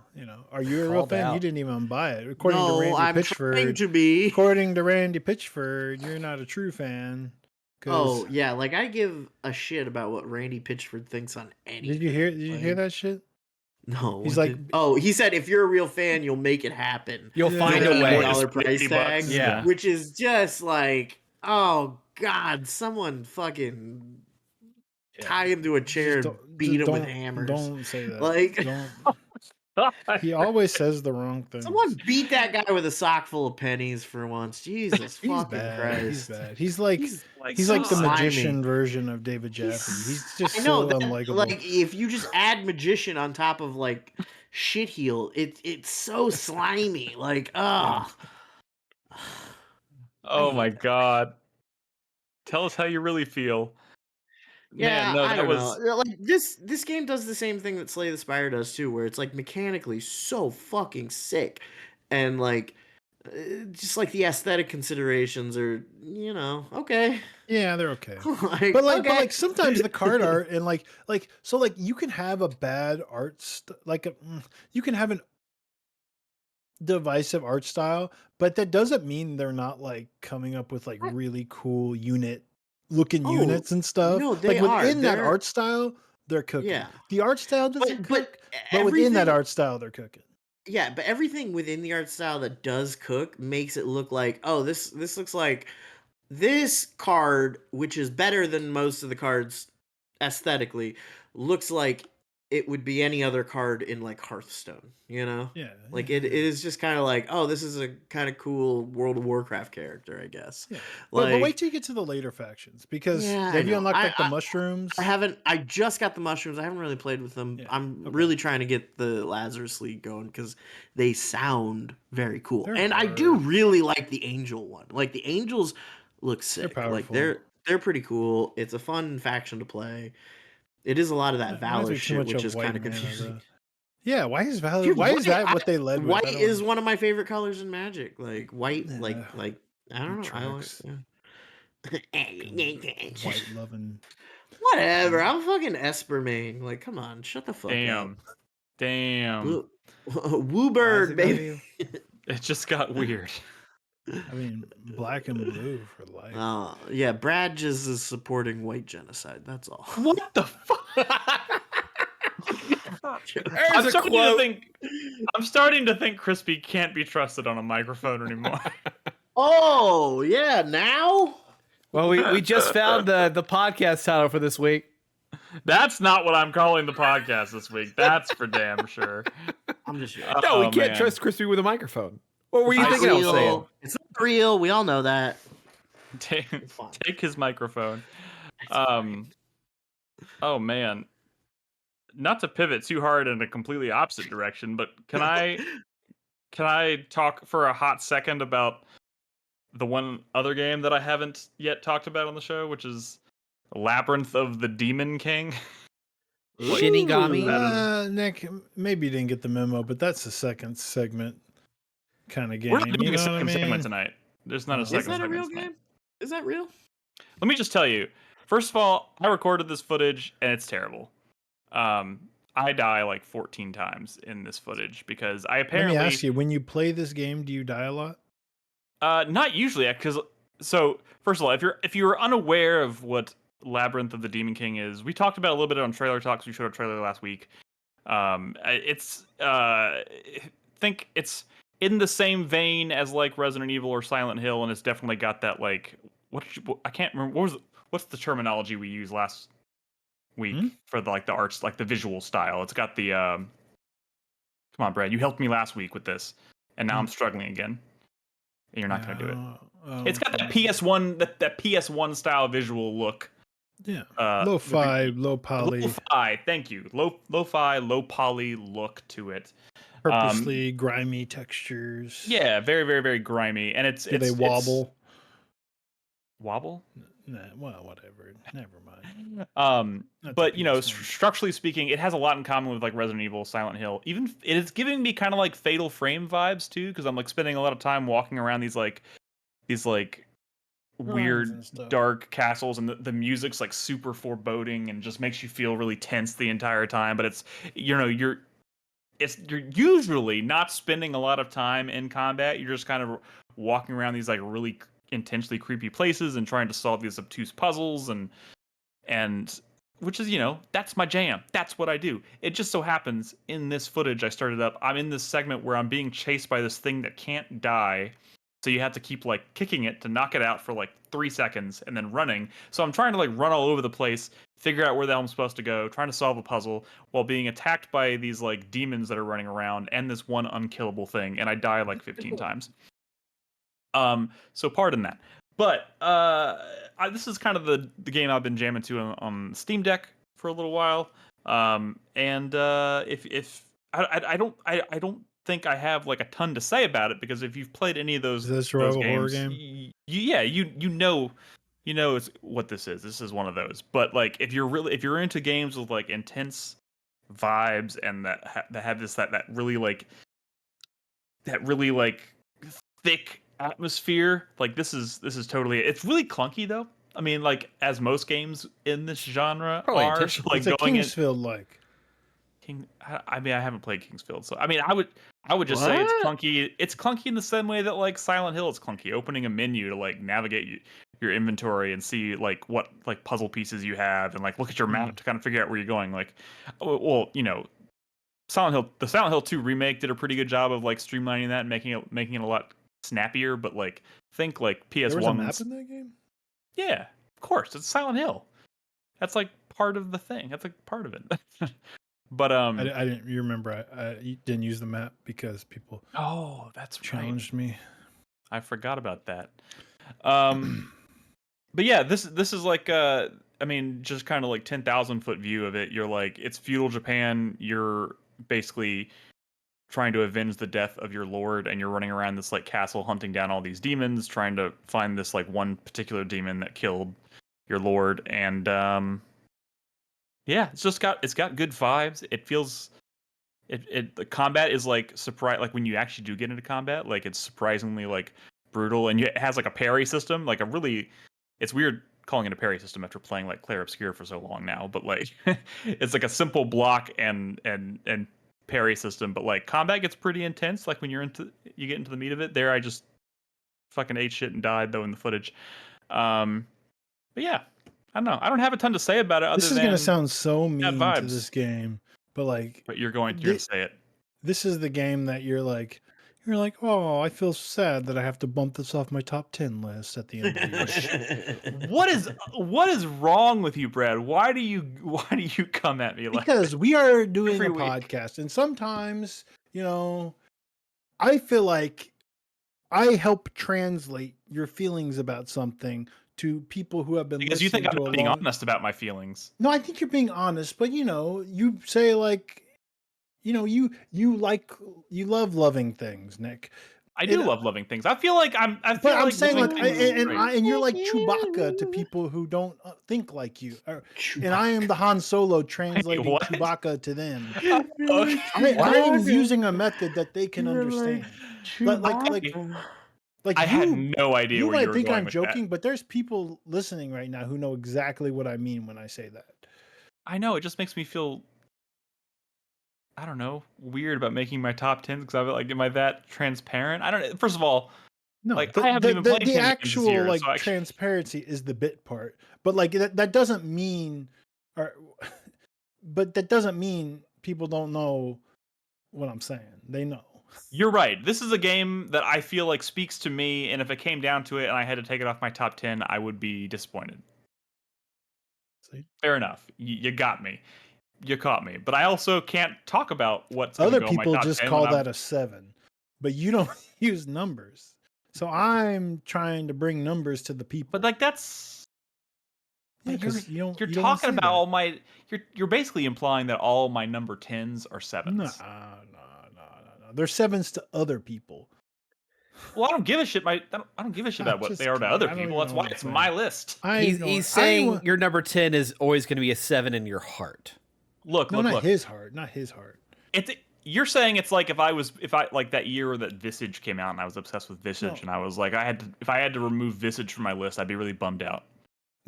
are you a real fan? You didn't even buy it. According to Randy
I'm
Pitchford,
trying to be.
According to Randy Pitchford, you're not a true fan.
Oh yeah, like I give a shit about what Randy Pitchford thinks on anything.
Did you hear that shit?
No.
He's like,
he said if you're a real fan, you'll make it happen.
You'll find a way.
$50 price tag,
yeah,
which is just like, oh god, someone fucking tie him to a chair and beat him with hammers.
Don't say that.
Like,
don't. He always says the wrong thing.
Someone beat that guy with a sock full of pennies for once. Jesus fucking Christ.
He's bad. He's like
so
the magician version of David Jaffe. He's just so unlikable.
Like, if you just add magician on top of like shit heel, it's so slimy. Like, oh
my god. Tell us how you really feel.
Yeah,
Man, no,
I don't know. Like this game does the same thing that Slay the Spire does too, where it's like mechanically so fucking sick, and like just like the aesthetic considerations are, okay.
Yeah, they're okay.
but
sometimes the card art and so you can have a bad art you can have an divisive art style, but that doesn't mean they're not like coming up with like really cool looking units and stuff.
No, they
like within that art style, they're cooking.
Yeah.
The art style doesn't cook, but within that art style, they're cooking.
Yeah, but everything within the art style that does cook makes it look like, oh, this looks like this card, which is better than most of the cards aesthetically, looks like it would be any other card in like Hearthstone,
Yeah.
Like it is just kind of like, oh, this is a kind of cool World of Warcraft character, I guess.
Yeah.
Like,
but wait till you get to the later factions, because have you unlocked the mushrooms?
I just got the mushrooms. I haven't really played with them. Yeah. I'm really trying to get the Lazarus League going because they sound very cool. And I do really like the Angel one. Like the Angels look sick. Like they're pretty cool. It's a fun faction to play. It is a lot of that Valor shit, which is kind of confusing.
Yeah, why is Valor? Why is that what they led with?
White is one of my favorite colors in Magic. Like white, like I don't know.
White loving.
Whatever. I'm fucking Esper main. Like, come on, shut the fuck up.
Damn.
Wooburg, baby.
It just got weird.
I mean, black and blue for life.
Yeah, Brad just is supporting white genocide. That's all.
What the fuck? I'm starting to think Krispy can't be trusted on a microphone anymore.
Oh, yeah, now?
Well, we just found the podcast title for this week.
That's not what I'm calling the podcast this week. That's for damn sure.
I'm just
No, we can't trust Krispy with a microphone. What were you thinking I was saying?
It's not real. We all know that.
Take his microphone. Oh man. Not to pivot too hard in a completely opposite direction, but can I talk for a hot second about the one other game that I haven't yet talked about on the show, which is Labyrinth of the Demon King?
Shinigami?
Nick, maybe you didn't get the memo, but that's the second segment kind of game.
We're not doing a second segment tonight. There's not a second segment.
Is that a real game? Is that real?
Let me just tell you. First of all, I recorded this footage and it's terrible. I die like 14 times in this footage because I apparently...
Let me ask you, when you play this game, do you die a lot?
Not usually, because... So, first of all, if you're unaware of what Labyrinth of the Demon King is, we talked about it a little bit on Trailer Talks. We showed a trailer last week. Think it's in the same vein as like Resident Evil or Silent Hill, and it's definitely got that like... I can't remember... What's the terminology we used last week for the arts, like the visual style? It's got the come on, Brad, you helped me last week with this, and now I'm struggling again, and you're not gonna do it. It's got that PS1 that PS1 style visual look
Yeah.
Uh,
Lo-fi, low poly,
lo-fi, thank you. Lo-fi, low poly look to it.
purposely grimy textures.
Yeah, very, very, very grimy, and
Do they wobble?
Wobble?
Nah, well, whatever. Never mind.
But
That's a PS1.
structurally speaking, it has a lot in common with like Resident Evil, Silent Hill. Even it is giving me kind of like Fatal Frame vibes too, because I'm like spending a lot of time walking around these
Ruins and
weird
stuff.
dark castles, and the music's like super foreboding and just makes you feel really tense the entire time. But it's you're usually not spending a lot of time in combat. You're just kind of walking around these like really intensely creepy places and trying to solve these obtuse puzzles, and which is that's my jam. That's what I do. It just so happens in this footage I started up, I'm in this segment where I'm being chased by this thing that can't die. So you have to keep like kicking it to knock it out for like 3 seconds and then running. So I'm trying to like run all over the place, figure out where the hell I'm supposed to go, trying to solve a puzzle while being attacked by these like demons that are running around and this one unkillable thing, and I die like 15 times. So pardon that. But this is kind of the game I've been jamming to on Steam Deck for a little while. And if I don't think I have like a ton to say about it, because if you've played any of those
Is this a survival horror
games,
game?
you know it's what this is. This is one of those. But like if you're into games with like intense vibes and that have this that really thick atmosphere, like this is totally it's really clunky though. I mean, like as most games in this genre
Probably
are,
intentional.
like
It's a
going in
Kingsfield like.
I mean, I haven't played Kingsfield, so I mean, I would just say it's
What?
clunky. It's clunky in the same way that like Silent Hill is clunky. Opening a menu to like navigate your inventory and see like what like puzzle pieces you have, and like look at your map to kind of figure out where you're going. Like, well, the Silent Hill 2 remake did a pretty good job of like streamlining that and making it a lot snappier. But like, think like PS1's.
There was a map in that game?
Yeah, of course, it's Silent Hill. That's like part of the thing. That's like part of it. But
I didn't. You remember? I didn't use the map because people
oh, that's
challenged me.
I forgot about that. But yeah, this is like I mean, just kind of like 10,000-foot view of it. You're like, it's feudal Japan. You're basically trying to avenge the death of your lord, and you're running around this like castle hunting down all these demons, trying to find this like one particular demon that killed your lord. And yeah, it's got good vibes. It feels the combat is like surprise, like when you actually do get into combat, like it's surprisingly like brutal, and it has like a parry system, like a really, it's weird calling it a parry system after playing like Clair Obscur for so long now, but like it's like a simple block and parry system, but like combat gets pretty intense like when you get into the meat of it. There I just fucking ate shit and died though in the footage. But yeah, I don't know. I don't have a ton to say about it.
This is gonna sound so mean to
vibes.
this game, but like,
But you're going to say it.
This is the game that you're like, oh, I feel sad that I have to bump this off my top 10 list at the end of the year.
What is wrong with you, Brad? Why do you come at me like
Because we are doing
every
a
week?
podcast, and sometimes, I feel like I help translate your feelings about something to people who have been
Because you think I'm not being honest about my feelings.
No, I think you're being honest, but you say like, you love loving things, Nick.
I do love loving things. I feel like I'm
saying like, and you're like Chewbacca to people who don't think like you, and I am the Han Solo translating Chewbacca to them.
Okay.
I am using a method that they can understand. Like
I had no idea
you
where you
might
were
think
going
I'm
with
joking,
that.
but there's people listening right now who know exactly what I mean when I say that.
I know, it just makes me feel, I don't know, weird about making my top 10 because I am I that transparent? I don't know. First of all,
no,
like I haven't even played
the actual
year,
like
so
transparency is the bit part, but like that doesn't mean, but that doesn't mean people don't know what I'm saying. They know.
You're right. This is a game that I feel like speaks to me, and if it came down to it and I had to take it off my top 10, I would be disappointed.
See?
Fair enough. You got me. You caught me. But I also can't talk about what's
Other
go
people
on my top
just
10
call that a 7, but you don't use numbers. So I'm trying to bring numbers to the people.
But like that's
Yeah,
You're,
'cause you don't
talking
say
about
that.
all my. You're basically implying that all my number 10s are 7s.
No. They're 7s to other people.
Well, I don't give a shit. I don't give a shit about what
Just
they are to
kidding.
other
I don't
people.
even
That's
know
why
what
it's
I'm
my
saying.
list.
He's saying your number 10 is always going to be a 7 in your heart.
Look,
not his heart. Not his heart.
You're saying it's like if I like that year that Visage came out and I was obsessed with Visage and I was like if I had to remove Visage from my list, I'd be really bummed out.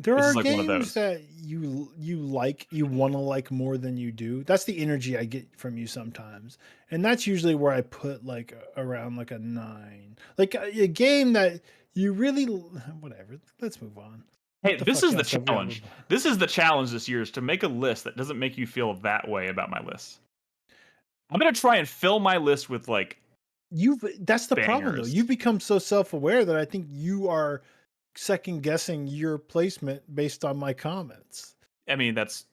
There
This
are
is like one of
games
those.
that you want to like more than you do. That's the energy I get from you sometimes, and that's usually where I put like around like a 9, like a game that you really whatever. Let's move on.
Hey,
What the
this
fuck
is the
else have we got?
challenge. This is the challenge this year is to make a list that doesn't make you feel that way about my list. I'm gonna try and fill my list with like
That's the problem though.
bangers.
You've become so self-aware that I think you are second guessing your placement based on my comments.
I mean, that's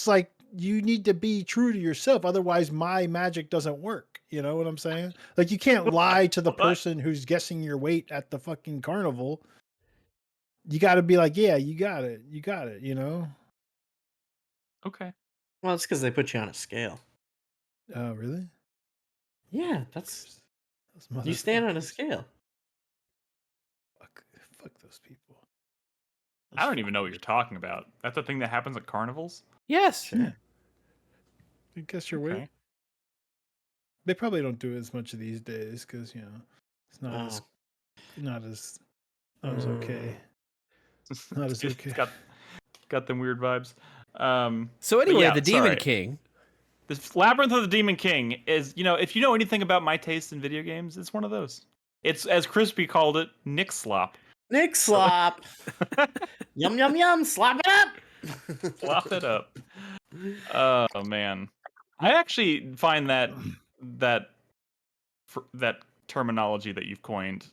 like you need to be true to yourself, otherwise my magic doesn't work. You know what I'm saying? Like you can't lie to the person who's guessing your weight at the fucking carnival. You got to be like, yeah, you got it, you know?
okay.
Well, it's because they put you on a scale.
Oh, really?
Yeah, you stand on a scale.
Fuck those people.
I don't even know what you're talking about. That's the thing that happens at carnivals?
Yes.
Sure. You guess your weight.
Okay.
They probably don't do it as much these days because it's not as okay. Not as okay.
It's got them weird vibes.
So anyway,
yeah,
the Demon
sorry.
King.
This Labyrinth of the Demon King is, if you know anything about my taste in video games, it's one of those. It's, as Krispy called it, Nick-slop.
Nick-slop. Yum, yum, yum. Slop it up.
Slop it up. Oh, man. I actually find that terminology that you've coined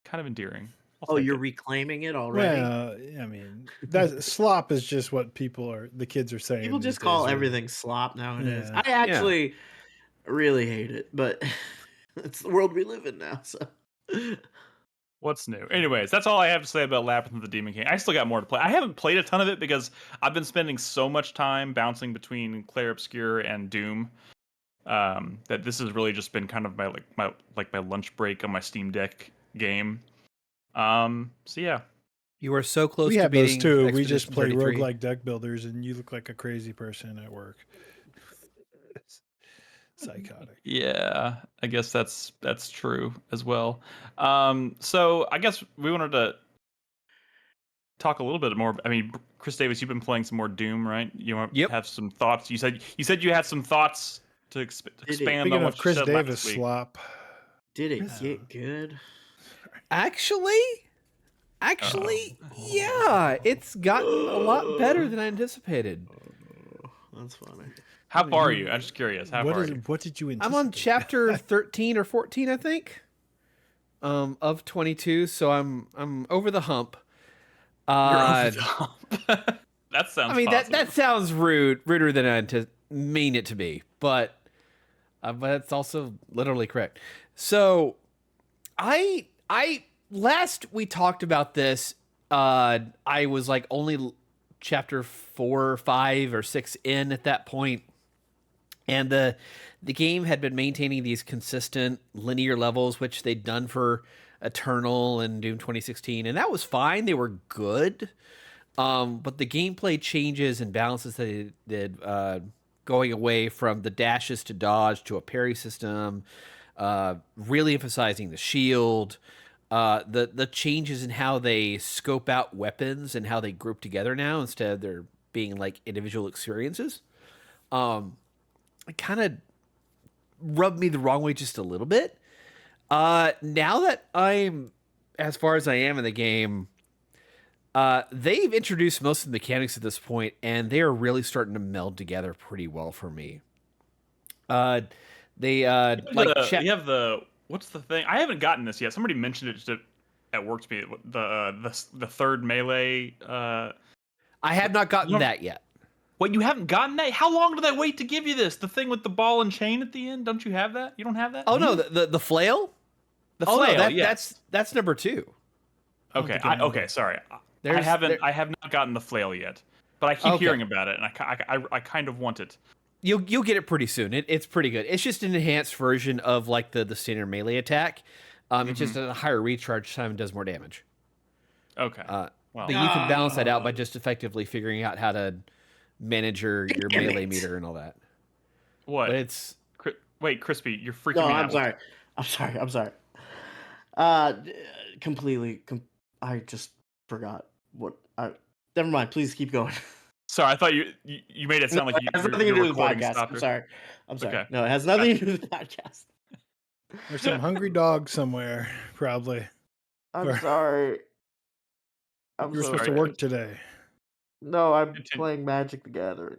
kind of endearing.
You're reclaiming it already?
Well, I mean, that slop is just what the kids are saying.
People just call everything slop nowadays.
Yeah.
I actually really hate it, but it's the world we live in now, so.
What's new? Anyways, that's all I have to say about Labyrinth of the Demon King. I still got more to play. I haven't played a ton of it because I've been spending so much time bouncing between Clair Obscur and Doom that this has really just been kind of my lunch break on my Steam Deck game. So yeah.
You are so close
We
to
have those
beating
too. We
Expedition
just play
33.
roguelike deck builders, and you look like a crazy person at work. Psychotic.
Yeah, I guess that's true as well. So I guess we wanted to talk a little bit more. I mean, Chris Davis, you've been playing some more Doom, right? You have some thoughts. You said you had some thoughts to expand
Speaking
on
of
what
Chris
you said
Davis
last week.
slop.
Did it get good?
Actually, yeah, it's gotten a lot better than I anticipated.
That's funny.
How far are you? I'm just curious. How far are you?
What did you anticipate?
I'm on chapter 13 or 14, I think, of 22. So I'm over the hump.
You're over the hump. That sounds.
I mean
positive.
that sounds ruder than I mean it to be, but it's also literally correct. So, I last we talked about this, I was like only chapter 4 or 5 or 6 in at that point. And the game had been maintaining these consistent linear levels, which they'd done for Eternal and Doom 2016, and that was fine. They were good. But the gameplay changes and balances that it did, going away from the dashes to dodge to a parry system, really emphasizing the shield, the changes in how they scope out weapons and how they group together now instead of there being like individual experiences. It kind of rubbed me the wrong way just a little bit. Now that I'm as far as I am in the game, they've introduced most of the mechanics at this point, and they are really starting to meld together pretty well for me. You have
the what's the thing? I haven't gotten this yet. Somebody mentioned it at work to me. The third melee.
I have not gotten that yet.
What, you haven't gotten that? How long did I wait to give you this? The thing with the ball and chain at the end? Don't you have that? You don't have that?
Oh no, the flail.
The flail.
No, that's number 2.
Okay. Okay. Sorry. I have not gotten the flail yet, but I keep hearing about it, and I kind of want it.
You'll get it pretty soon. It's pretty good. It's just an enhanced version of like the standard melee attack. It just has a higher recharge time and does more damage.
Okay.
But you can balance that out by just effectively figuring out how to manage your melee meter and all that.
What?
But it's
wait, Krispy, you're freaking me out.
I'm sorry. Completely. I just forgot what. Never mind. Please keep going.
Sorry, I thought you made it sound like
it has nothing to do with the podcast. I'm sorry.
Okay.
No, it has nothing to do with the podcast.
There's some hungry dog somewhere, probably.
I'm sorry.
You were supposed to work today.
No, I'm playing Magic the Gathering.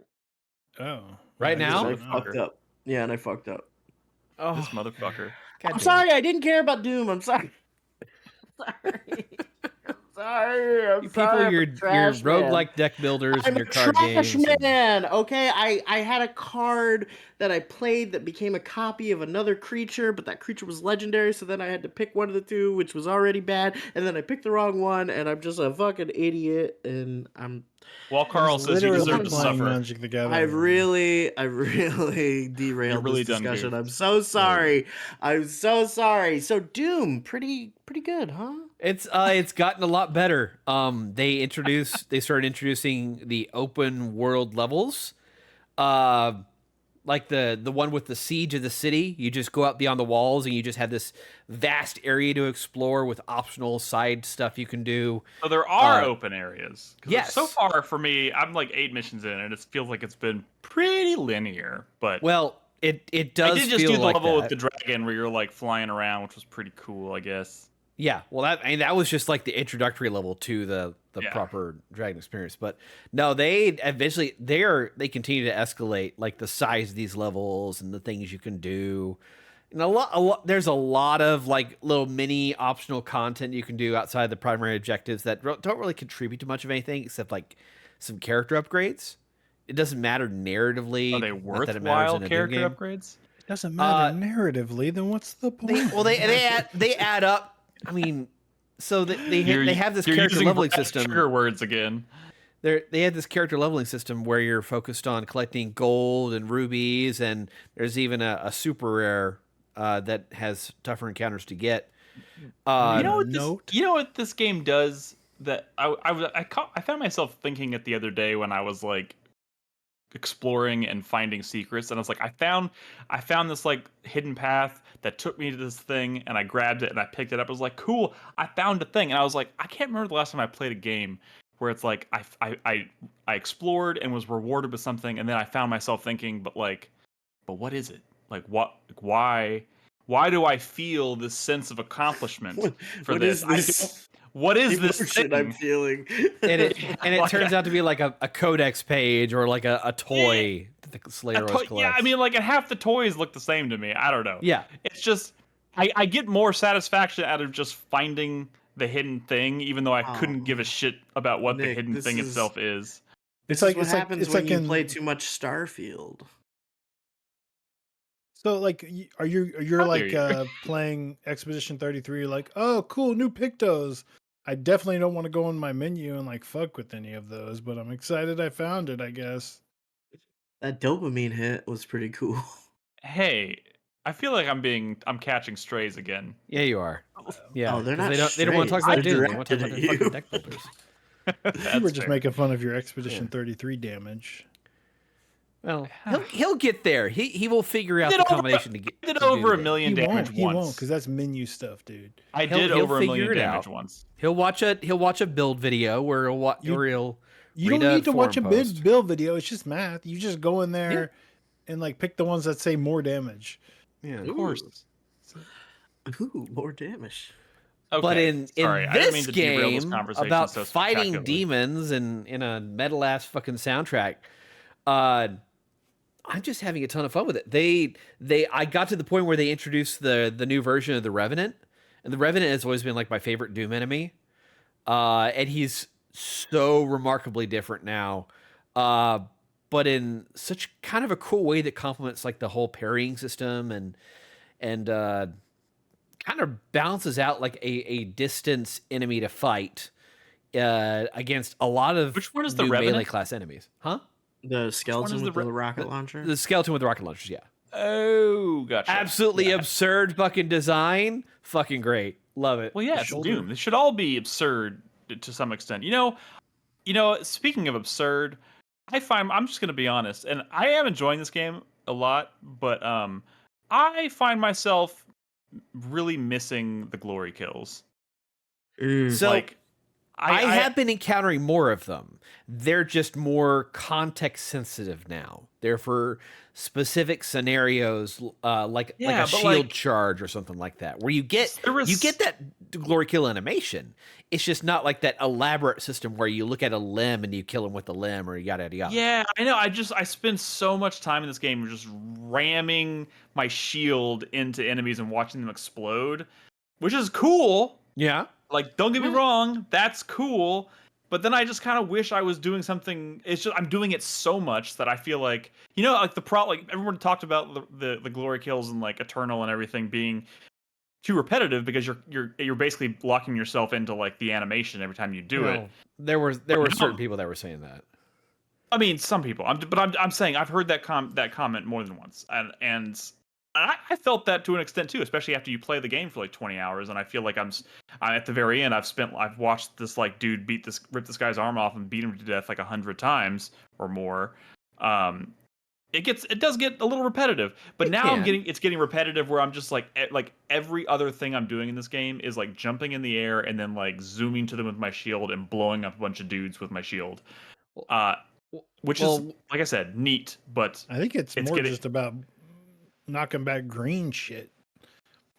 Oh.
Right now?
I fucked up. Yeah, and I fucked up.
Oh, this motherfucker.
I'm sorry, I didn't care about Doom. I'm sorry. I'm sorry.
Your roguelike deck builders and your card
trash
games.
Man. Okay, I had a card that I played that became a copy of another creature, but that creature was legendary, so then I had to pick one of the two, which was already bad, and then I picked the wrong one, and I'm just a fucking idiot, and I'm...
Well, Carl says you deserve to suffer.
Magic the Gathering.
I really derailed this discussion. I'm so sorry. I'm so sorry. So Doom, pretty good, huh?
It's gotten a lot better. They started introducing the open world levels. Like the one with the siege of the city. You just go out beyond the walls and you just have this vast area to explore with optional side stuff you can do.
So there are open areas.
Yes.
So far for me, I'm like 8 missions in, and it feels like it's been pretty linear. But
it does.
I did just
feel
do the
like
level
that.
with the dragon where you're like flying around, which was pretty cool, I guess.
Yeah, well, that was just like the introductory level to the proper dragon experience. But no, they eventually they continue to escalate like the size of these levels and the things you can do. And a lot there's a lot of like little mini optional content you can do outside the primary objectives that don't really contribute to much of anything except like some character upgrades. It doesn't matter narratively.
Are they
not that it matters
worthwhile
in a
character
game.
upgrades?
It doesn't matter narratively. Then what's the point?
They add up. I mean, so they have this character leveling system.
Trigger words again.
They have this character leveling system where you're focused on collecting gold and rubies, and there's even a super rare that has tougher encounters to get.
You know what this game does that I found myself thinking it the other day when I was like exploring and finding secrets, and I was like, I found this like hidden path that took me to this thing, and I grabbed it and I picked it up. I was like, cool, I found a thing. And I was like, I can't remember the last time I played a game where it's like I explored and was rewarded with something, and then I found myself thinking, but what is it? Like why do I feel this sense of accomplishment for this? What is this thing
I'm feeling?
And it turns out to be like a codex page or like a toy that the Slayer always collects.
Yeah, I mean, like half the toys look the same to me. I don't know.
Yeah,
it's just I get more satisfaction out of just finding the hidden thing, even though I couldn't give a shit about what the hidden thing itself is.
It's like what happens when you play too much Starfield.
So like, you're like playing Expedition 33? You're like, oh, cool, new Pictos. I definitely don't want to go in my menu and like fuck with any of those, but I'm excited I found it, I guess.
That dopamine hit was pretty cool.
Hey, I feel like I'm catching strays again.
Yeah, you are. Yeah.
Oh, they're not.
They don't want to talk about Doom. They want to talk about their fucking deck builders.
You were just making fun of your Expedition 33 damage.
Well, he'll get there. He will figure out the combination to get.
I did over a million damage once.
He won't, because that's menu stuff, dude.
I did over a million damage once.
He'll watch a build video where he'll
You don't need to watch a build video. It's just math. You just go in there and like pick the ones that say more damage.
Yeah,
of course.
Ooh, more damage.
Okay. But in this game about fighting demons and in a metal ass fucking soundtrack, I'm just having a ton of fun with it. I got to the point where they introduced the new version of the Revenant, and the Revenant has always been like my favorite Doom enemy. And he's so remarkably different now, but in such kind of a cool way that complements like the whole parrying system and kind of balances out like a distance enemy to fight against a lot of
Which one is the
new melee
Revenant?
class enemies. Huh?
The skeleton
is
with
the
the rocket launcher.
The skeleton with the rocket launchers, yeah.
Oh, gotcha.
Absolutely
Yeah.
absurd fucking design. Fucking great. Love it.
Well, yeah, it's Doom. They should all be absurd to some extent. Speaking of absurd, I'm just gonna be honest, and I am enjoying this game a lot, but I find myself really missing the glory kills.
So
Like,
I have been encountering more of them. They're just more context sensitive now. They're for specific scenarios, like a shield charge or something like that, where you get that glory kill animation. It's just not like that elaborate system where you look at a limb and you kill him with the limb or yada yada yada.
Yeah, I know. I spend so much time in this game just ramming my shield into enemies and watching them explode, which is cool.
Yeah.
Like, don't get me wrong, that's cool. But then I just kind of wish I was doing something. It's just I'm doing it so much that I feel like, like like everyone talked about the glory kills and like Eternal and everything being too repetitive because you're basically locking yourself into like the animation every time you do it.
There were certain people that were saying that.
I mean, some people. I'm saying I've heard that comment more than once, and I felt that to an extent too, especially after you play the game for like 20 hours, and I feel like I'm at the very end. I've watched this like dude rip this guy's arm off and beat him to death like 100 times or more. It does get a little repetitive, but now it's getting repetitive where I'm just like every other thing I'm doing in this game is like jumping in the air and then like zooming to them with my shield and blowing up a bunch of dudes with my shield. Which is, like I said, neat, but
I think it's more just about knocking back green shit.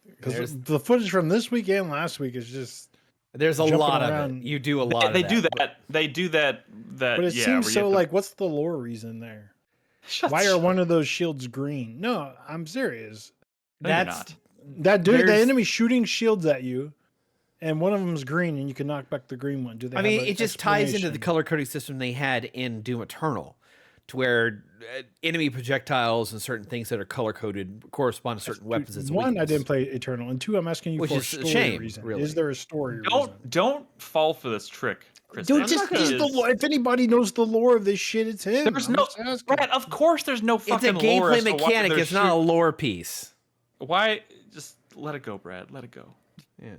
Because the footage from this week and last week is just
there's a lot of it. You do a lot.
They do that. They do that.
But it seems so like, what's the lore reason there? Why are one of those shields green? No, I'm serious.
No, that's not.
That dude, the enemy shooting shields at you, and one of them's green, and you can knock back the green one. Do they?
I mean, it just ties into the color coding system they had in Doom Eternal, to where enemy projectiles and certain things that are color coded correspond to certain weapons. As
one, I didn't play Eternal, and two, I'm asking you for a story reason. Really. Is there a story reason?
Don't fall for this trick, Chris.
Dude, if anybody knows the lore of this shit, it's him.
There's Brad, of course there's no fucking lore.
It's a gameplay mechanic. It's not a lore piece.
Why? Just let it go, Brad. Let it go.
Yeah.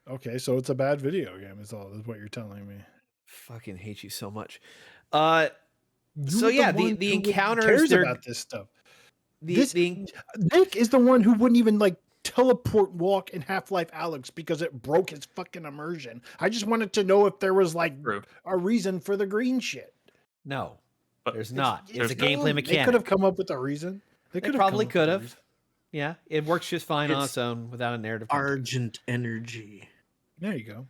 Okay, so it's a bad video game. Is what you're telling me.
Fucking hate you so much. So yeah, the encounters
cares about this stuff. Nick is the one who wouldn't even like teleport walk in Half-Life Alyx because it broke his fucking immersion. I just wanted to know if there was like a reason for the green shit.
No, but there's not. It's a gameplay mechanic.
They could have come up with a reason.
They probably could have. Yeah, it works just fine on its own without a narrative.
Argent energy.
There you go.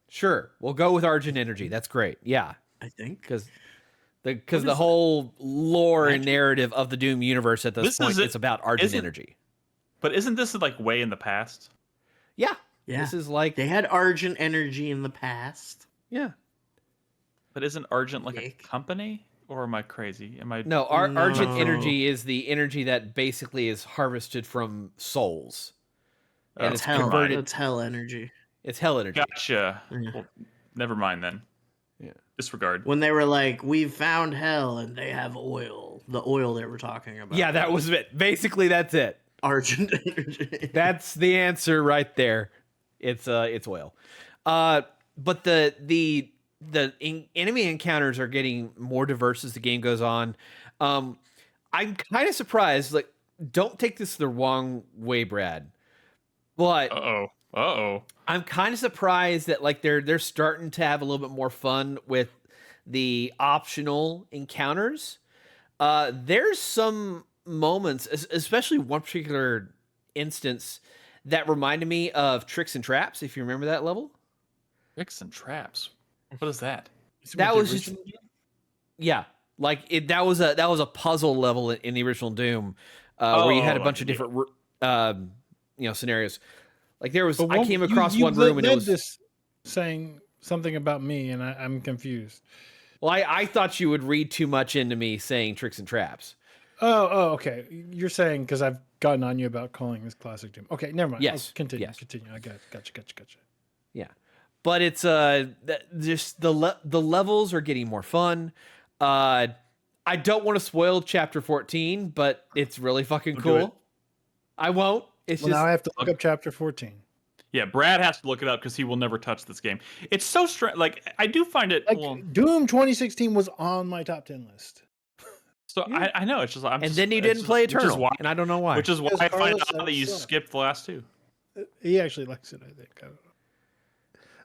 Sure, we'll go with Argent energy. That's great. Yeah,
I think
because the whole lore and narrative of the Doom universe at this point, it's about Argent energy.
But isn't this like way in the past?
Yeah. This is like
they had Argent energy in the past.
Yeah.
But isn't Argent like a company? Or am I crazy?
No, Argent energy is the energy that basically is harvested from souls.
And it's converted. It's hell energy.
It's hell energy.
Gotcha. Yeah. Well, never mind then.
Yeah.
Disregard.
When they were like, we've found hell and they have oil. The oil they were talking about.
Yeah, that was it. Basically, that's it.
Argent energy.
That's the answer right there. It's oil. But the enemy encounters are getting more diverse as the game goes on. I'm kind of surprised. Like, don't take this the wrong way, Brad. But I'm kind of surprised that like they're starting to have a little bit more fun with the optional encounters. There's some moments, especially one particular instance, that reminded me of Tricks and Traps. If you remember that level.
Tricks and Traps. What is that?
That was just, yeah, like that was a puzzle level in the original Doom, where you had a bunch of different, scenarios. Like there was, I came across one room and it was
this saying something about me, and I'm confused.
Well, I thought you would read too much into me saying Tricks and Traps.
Oh, okay. You're saying because I've gotten on you about calling this classic Doom. Okay, never mind.
Yes.
Continue.
Yes.
I got it. Gotcha.
Yeah. but it's just the levels are getting more fun. I don't want to spoil chapter 14, but it's really fucking cool. I won't. It's
Well,
just
now I have to look up chapter 14.
Yeah, Brad has to look it up because he will never touch this game. It's so strange. Like, I do find it.
Like Doom 2016 was on my top 10 list.
So
Yeah.
I know it's just.
and then you didn't play Eternal, and I don't know why.
Which is why
Because
I find
Carlos
out that you
sucks.
skipped the last two.
He actually likes it, I think. I don't know.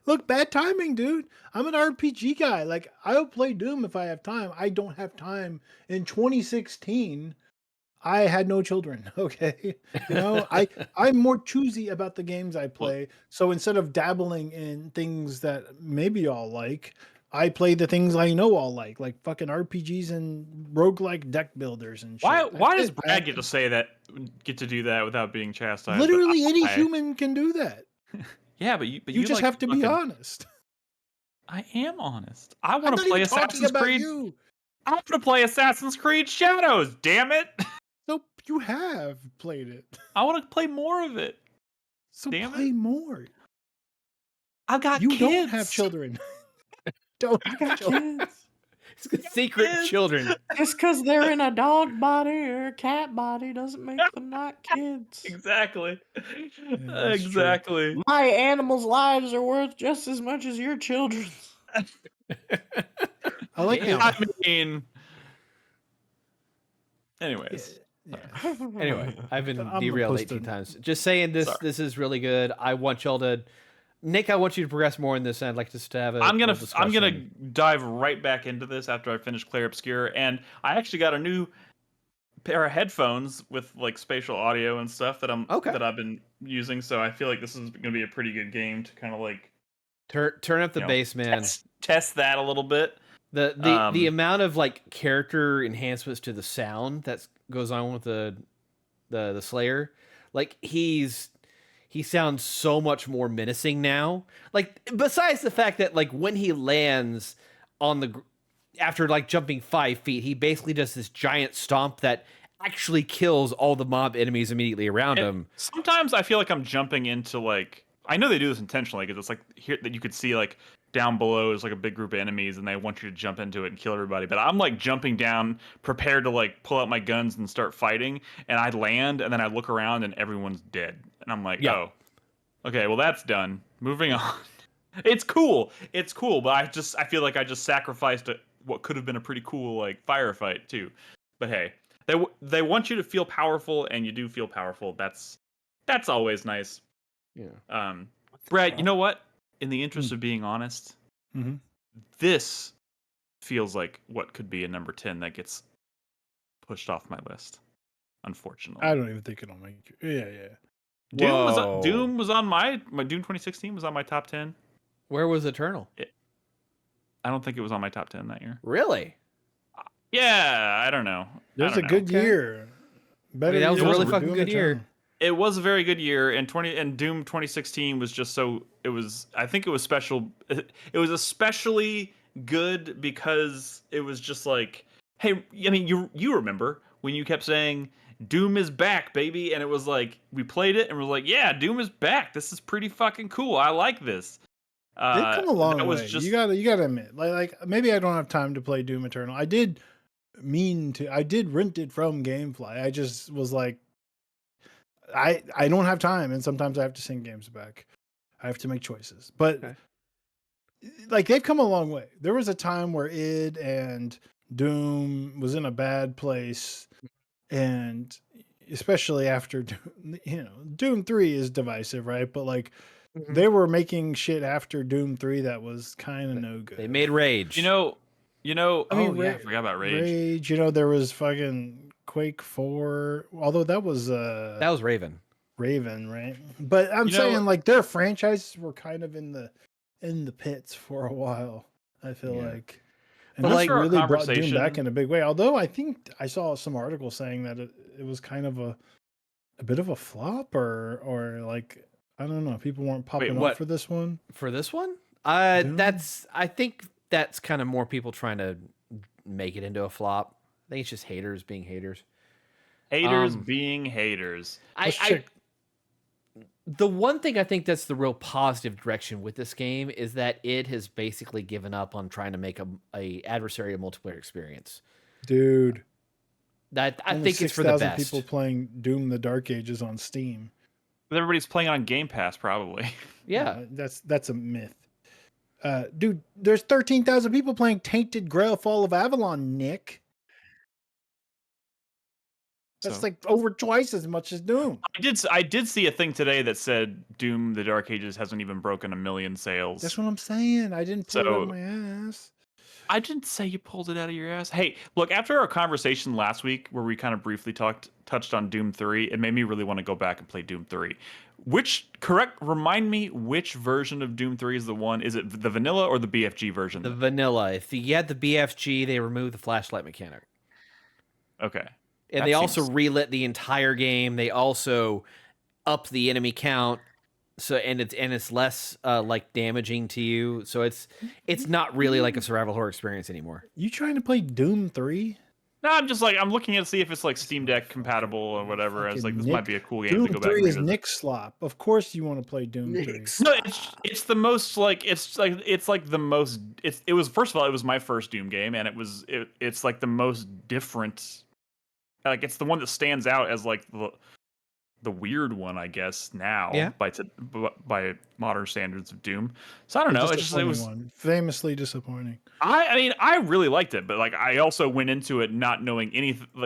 Look, bad timing, dude. I'm an RPG guy. Like, I'll play Doom if I have time. I don't have time. In 2016, I had no children. Okay, you know, I'm more choosy about the games I play. So instead of dabbling in things that maybe y'all like, I play the things I know I'll like fucking RPGs and roguelike deck builders and shit.
Why does Brad get to do that without being chastised?
Literally any human can do that.
Yeah, but
You just
like
have to be honest.
I am honest. I
I'm
want
not
to play
even talking
Assassin's
about
Creed.
you.
I want to play Assassin's Creed Shadows. Damn it!
So you have played it.
I want to play more of it.
So
Damn
play more.
I've got
You
kids.
don't have children. Don't have children.
Secret
kids.
children.
Just because they're in a dog body or a cat body doesn't make them not kids.
Exactly.
that's
Exactly.
My animals' lives are worth just as much as your children's.
I like
Damn.
that.
I mean. Anyways.
Anyway, I've been
I'm gonna
derailed
post
18
a-
times. Just saying this
Sorry.
this is really good. I want y'all to Nick, I want you to progress more in this, and I'd like us to have a
I'm gonna
discussion.
dive right back into this after I finish Clair Obscur, and I actually got a new pair of headphones with like spatial audio and stuff that I've been using. So I feel like this is gonna be a pretty good game to kind of like
turn up the bass, man.
Test that a little bit.
The amount of like character enhancements to the sound that goes on with the Slayer, like he sounds so much more menacing now. Like besides the fact that like when he lands on the after like jumping 5 feet, he basically does this giant stomp that actually kills all the mob enemies immediately around him.
Sometimes I feel like I'm jumping into like I know they do this intentionally because it's like here that you could see like down below is like a big group of enemies and they want you to jump into it and kill everybody. But I'm like jumping down, prepared to like pull out my guns and start fighting. And I land and then I look around and everyone's dead. And I'm like, oh, okay, well that's done. Moving on. It's cool. It's cool. But I feel like I just sacrificed what could have been a pretty cool like firefight too. But hey, they want you to feel powerful and you do feel powerful. That's always nice.
Yeah.
Brad, you know what? In the interest of being honest, this feels like what could be a number 10 that gets pushed off my list. Unfortunately,
I don't even think it'll make it. Yeah.
Doom was on my Doom 2016 was on my top 10.
Where was Eternal?
I don't think it was on my top 10 that year.
Really?
Yeah, I don't know.
It was a good year. Better
that was a
year
really
for
fucking
Doom
good year.
Eternal.
It was a very good year, and Doom 2016 was just so. It was. I think it was special. It was especially good because it was just like, hey, I mean, you remember when you kept saying Doom is back, baby, and it was like we played it and we're like, yeah, Doom is back. This is pretty fucking cool. I like this.
They've come a long
that
way.
was just-
You gotta admit, like maybe I don't have time to play Doom Eternal. I did rent it from GameFly. I just was like, I don't have time, and sometimes I have to send games back. I have to make choices, but like they've come a long way. There was a time where id and Doom was in a bad place, and especially after Doom 3 is divisive, right? But like they were making shit after Doom 3 that was kind of no good.
They made Rage.
I mean,
I
forgot about Rage.
There was fucking Quake 4, although that was
Raven.
Raven, right? But I'm saying like their franchises were kind of in the pits for a while. I feel like, and
But
that's
like
really brought Doom
conversation-
back in a big way. Although I think I saw some articles saying that it was kind of a bit of a flop, or like I don't know, people weren't popping up for this one.
For this one,
Doom?
I think that's kind of more people trying to make it into a flop. I think it's just haters being haters.
Haters being haters.
Let's check.
the one thing I think that's the real positive direction with this game is that it has basically given up on trying to make a adversarial multiplayer experience.
Dude,
That I
only
think it's for the
6,000
best.
people playing Doom: The Dark Ages on Steam.
But everybody's playing on Game Pass, probably.
Yeah.
That's a myth. Dude, there's 13,000 people playing Tainted Grail: Fall of Avalon, Nick. That's
So-
like over twice as much as Doom.
I did see a thing today that said Doom: The Dark Ages hasn't even broken 1 million sales.
That's what I'm saying. I didn't pull it out
So-
of my ass.
I didn't say you pulled it out of your ass. Hey, look, after our conversation last week where we kind of briefly touched on Doom 3, it made me really want to go back and play Doom 3. Remind me which version of Doom 3 is the one? Is it the vanilla or the BFG version?
The vanilla. If you had the BFG, they removed the flashlight mechanic.
Okay.
And
That
they also
seems-
relit the entire game. They also upped the enemy count. So it's less like damaging to you. So it's not really like a survival horror experience anymore.
You trying to play Doom 3?
No, I'm looking to see if it's like Steam Deck compatible or whatever. I was like, this might be a cool game
Doom
to go back
3
and
is
revisit.
Nick-slop. Of course you want to play Doom 3.
No, it's the most like it's like the most it was first of all it was my first Doom game and it's like the most different, like it's the one that stands out as like the weird one, I guess, now.
Yeah.
By modern standards of Doom. So I don't know. It was
one. Famously disappointing.
I mean I really liked it, but like I also went into it not knowing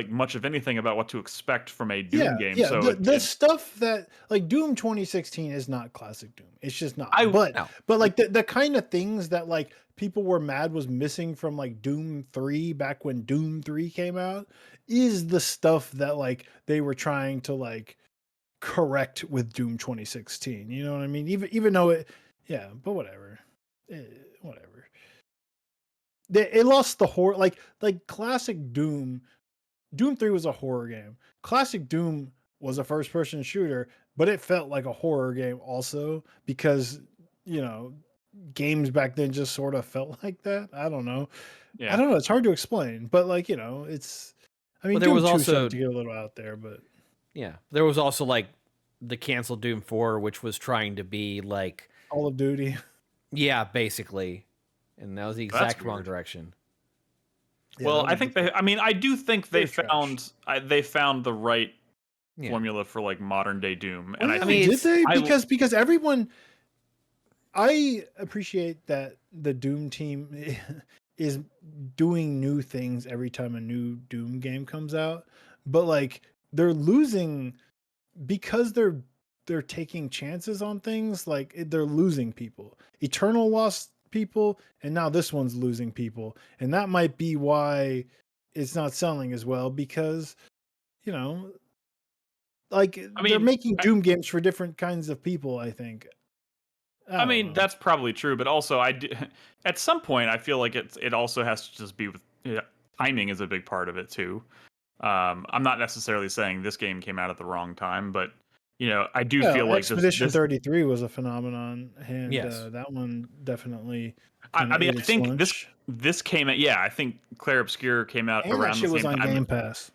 much of anything about what to expect from a Doom game.
Yeah,
So
the stuff that like Doom 2016 is not classic Doom. It's just not.
No.
But like the kind of things that like people were mad was missing from like Doom 3 back when Doom 3 came out is the stuff that like they were trying to like correct with Doom 2016. You know what I mean? Even though but whatever. Whatever. It lost the horror like classic Doom 3 was a horror game. Classic Doom was a first person shooter, but it felt like a horror game also because, you know, games back then just sort of felt like that. I don't know.
yeah.
I don't know. It's hard to explain, but like, you know, I mean,
Well, there
Doom
was
2
also-
started to get a little out there, but
Yeah. There was also like the canceled Doom 4, which was trying to be like,
Call of Duty.
yeah, basically. And that was the
That's
exact wrong
weird.
direction.
Well, I think I do think they
They're
found the right
Yeah.
formula for like modern day Doom, and
Well,
I
yeah,
think
mean,
did they?
I-
Because everyone, I appreciate that the Doom team is doing new things every time a new Doom game comes out, but like they're losing because they're taking chances on things. Like they're losing people. Eternal lost people, and now this one's losing people, and that might be why it's not selling as well because, you know, like they're
mean,
making Doom games for different kinds of people. I think.
I
don't
mean
know.
that's probably true, but also at some point I feel like it also has to just be with timing is a big part of it too. I'm not necessarily saying this game came out at the wrong time, but you know I do feel like
Expedition
this
33 was a phenomenon, and
Yes.
that one definitely.
I
kinda
mean
ate
I
its
think
lunch.
this came out. Yeah, I think Clair Obscur came out
And that
around
shit
the
was
same
on
time.
Game Pass.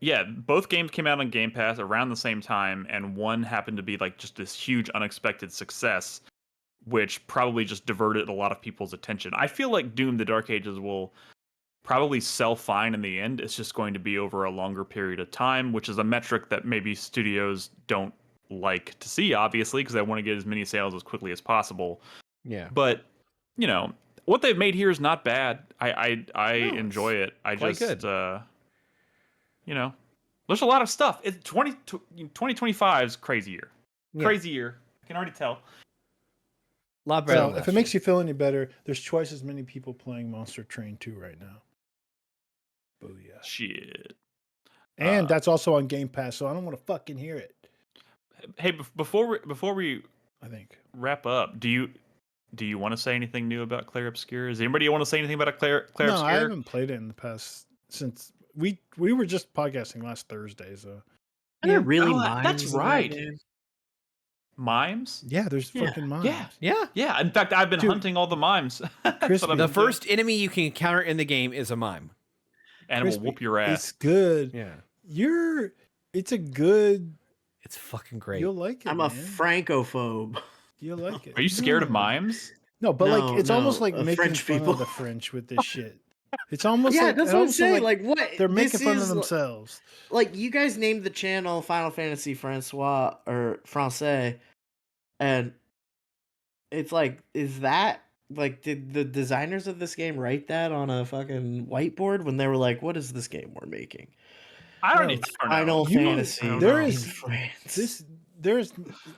Yeah, both games came out on Game Pass around the same time, and one happened to be like just this huge unexpected success, which probably just diverted a lot of people's attention. I feel like Doom: The Dark Ages will probably sell fine in the end. It's just going to be over a longer period of time, which is a metric that maybe studios don't like to see, obviously, because they want to get as many sales as quickly as possible.
Yeah.
But you know what they've made here is not bad. I
No,
enjoy it. I
quite
just
good.
you know, there's a lot of stuff. 2025 is crazy year.
Yeah.
Crazy year. I can already tell.
Lot better
Well,
than
if it
last
makes
year.
you feel any better, there's twice as many people playing Monster Train 2 right now. Booyah.
Shit.
And that's also on Game Pass, so I don't want to fucking hear it.
Hey, before we
I think.
wrap up, do you want to say anything new about Clair Obscur? Does anybody want to say anything about a Clair
No,
Obscur?
I haven't played it in the past since we were just podcasting last Thursday, so
Are there
Yeah.
really
Oh,
mimes
that's
in that
right.
game?
Mimes?
yeah, there's
Yeah,
fucking mimes.
yeah.
Yeah.
Yeah. In fact, I've been
Dude,
hunting all the mimes. That's
Crispy,
what I've
The
been doing.
first enemy you can encounter in the game is a mime.
And it will
Crispy,
whoop your ass.
It's good.
Yeah.
It's a good
It's fucking great.
You'll like it.
I'm a
man.
francophobe.
You'll like it.
Are you scared of mimes?
No, but
No,
like it's almost
no,
like making
French
fun
people.
of the French with this shit. It's almost
Yeah,
like
that's
it
what I'm
almost feels
saying. Like, what
they're
this
making fun of
is,
themselves.
like, you guys named the channel Final Fantasy Francois or Francais, and it's like, is that like, did the designers of this game write that on a fucking whiteboard when they were like, what is this game we're making?
I don't
No,
even know.
Final
You-
Fantasy
there
in
is-
France.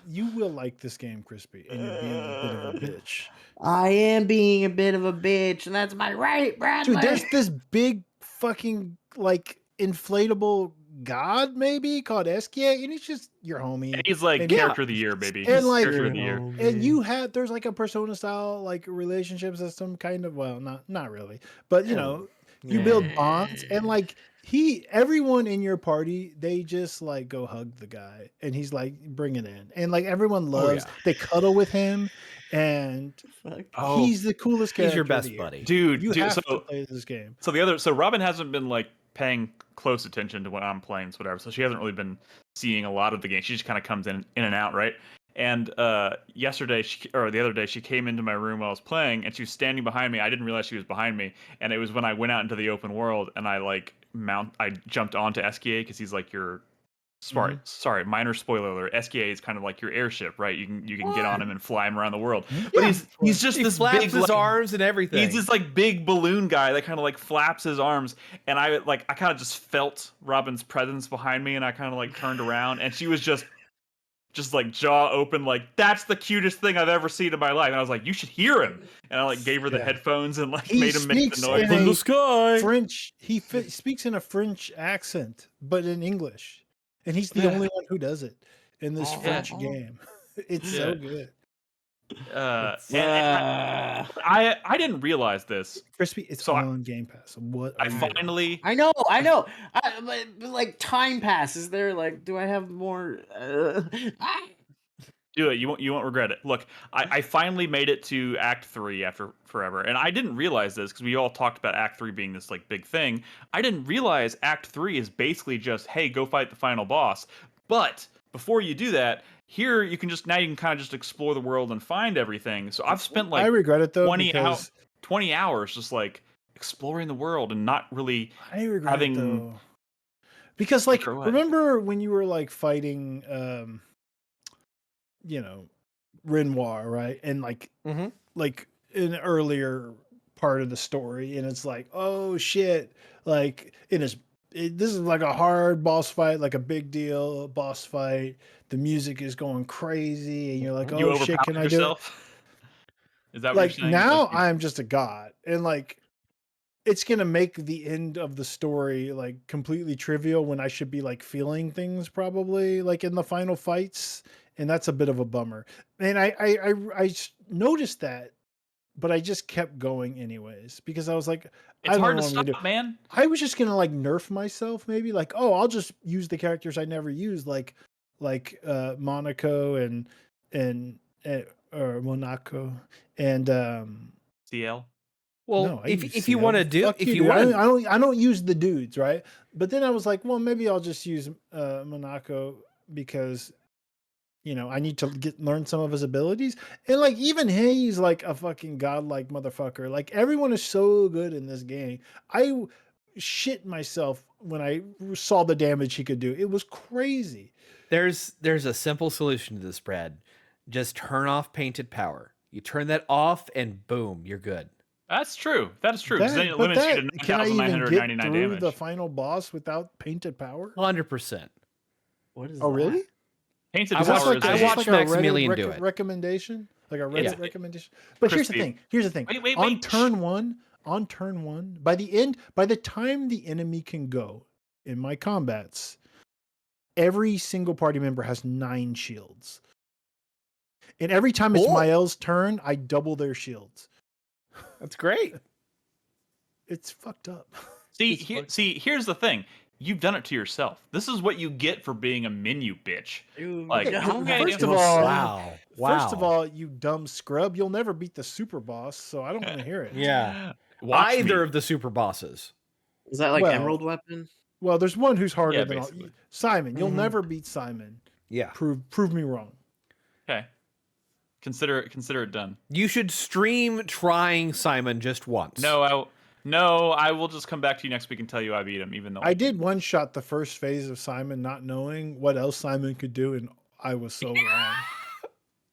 You will like this game, Crispy, and you're being a bit of a bitch.
I am being a bit of a bitch, and that's my right, Bradley.
Dude, there's this big fucking like inflatable god maybe called Eskia, and he's just your homie.
And he's like
And
character of the year, baby.
And
He's
like-
character of the year.
And you have there's like a Persona style like relationship system, kind of. Well, not really, but you know, you build bonds, and like everyone in your party, they just like go hug the guy, and he's like bring it in, and like everyone loves. They cuddle with him, and
Oh.
he's the coolest character.
He's your
of the
best
year.
buddy.
Dude,
You
dude,
have
so
to play this game.
so Robin hasn't been like paying close attention to what I'm playing, so whatever. So she hasn't really been seeing a lot of the game. She just kind of comes in and out, right? And yesterday or the other day, she came into my room while I was playing, and she was standing behind me. I didn't realize she was behind me, and it was when I went out into the open world, and I jumped onto Eskia because he's like your. Sorry, minor spoiler alert. Eskia is kind of like your airship, right? You can get on him and fly him around the world. But he's just
He
this
flaps
big
his arms and everything.
He's this like big balloon guy that kind of like flaps his arms, and I kind of just felt Robin's presence behind me, and I kind of like turned around, and she was just like jaw open, like that's the cutest thing I've ever seen in my life. And I was like, you should hear him, and I like gave her the headphones and like made him make the noise
in the
sky.
French. He speaks in a French accent, but in English, and he's the only one who does it in this French game. It's so good.
And I didn't realize this.
Crispy, it's all on Game Pass. What
I finally
I know. But like time passes. There, like, do I have more?
do it. You won't regret it. Look, I finally made it to Act 3 after forever, and I didn't realize this because we all talked about Act 3 being this like big thing. I didn't realize Act 3 is basically just, hey, go fight the final boss. But before you do that, here you can kind of just explore the world and find everything. So I've spent like
I regret it though
20 hours just like exploring the world and not really
I regret
having
it though. Because like
For what?
remember when you were like fighting Renoir, right? And like like an earlier part of the story, and it's like, oh shit, like this is like a hard boss fight, like a big deal boss fight. The music is going crazy, and you're like,
you
oh shit, can I do it?
yourself? Is that what
Like
you're saying?
now
Like,
I'm just a god, and like it's gonna make the end of the story like completely trivial when I should be like feeling things probably like in the final fights, and that's a bit of a bummer. And I noticed that, but I just kept going anyways because I was like,
it's hard to stop, man.
I was just gonna like nerf myself maybe, like, oh, I'll just use the characters I never used, like Monaco or Monaco and
CL.
Well,
no,
if you want to do, if you
dude.
want,
I don't use the dudes, right? But then I was like, well, maybe I'll just use Monaco because I need to learn some of his abilities, and like even he's like a fucking godlike motherfucker. Like everyone is so good in this game. I shit myself when I saw the damage he could do. It was crazy.
there's a simple solution to this, Brad. Just turn off painted power. You turn that off, and boom, you're good.
That's true. That is true. Because then it
But
limits you to
can I even get
9,999
through
damage.
the final boss without painted power?
100%.
What is?
Oh, really?
Painted
I
power
watched-
is
I
a-
watched
like a
Maximilian
Reddit
do it.
recommendation, like a Reddit
It's-
recommendation. But here's the
Crispy.
thing.
Wait.
On turn one, by the time the enemy can go in my combats, every single party member has 9 shields. And every time it's
Cool.
Mael's turn, I double their shields.
That's great.
It's fucked up.
Here's the thing. You've done it to yourself. This is what you get for being a menu bitch. Like,
First of all,
Wow.
First of all, you dumb scrub, you'll never beat the super boss, so I don't want to hear it.
Yeah.
watch
Either
me.
of the super bosses.
Is that like
Well,
Emerald Weapon?
Well, there's one who's harder
Yeah,
than all.
basically.
Simon. You'll
Mhm.
never beat Simon
Yeah.
Prove me wrong.
Okay. Consider it done.
You should stream trying Simon just once.
No, I will just come back to you next week and tell you I beat him, even though
I did one shot the first phase of Simon, not knowing what else Simon could do, and I was so wrong.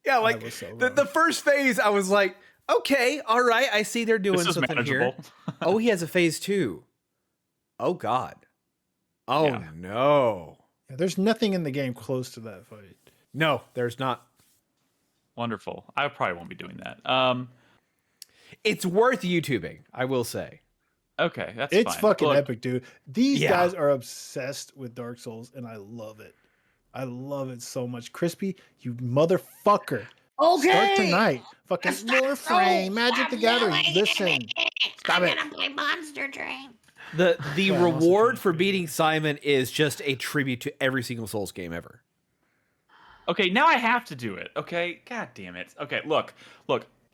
Yeah, like
was so
the
wrong.
first phase, I was like, okay, all right, I see they're doing
This is
something
manageable.
here. Oh, he has a phase 2. Oh God. Oh
Yeah.
no.
Yeah, there's nothing in the game close to that fight.
No, there's not.
Wonderful. I probably won't be doing that.
It's worth YouTubing, I will say.
Okay, that's
It's
fine.
fucking
Look,
epic, dude. These
Yeah.
guys are obsessed with Dark Souls, and I love it. I love it so much. Krispy, you motherfucker.
Okay.
Start tonight. Fucking more frame, Magic the Gathering. Listen. Stop it.
I'm gonna play Monster Train.
The
Yeah,
reward
Monster
for
Train.
beating Simon is just a tribute to every single Souls game ever.
Okay, now I have to do it. Okay, god damn it. Okay, look.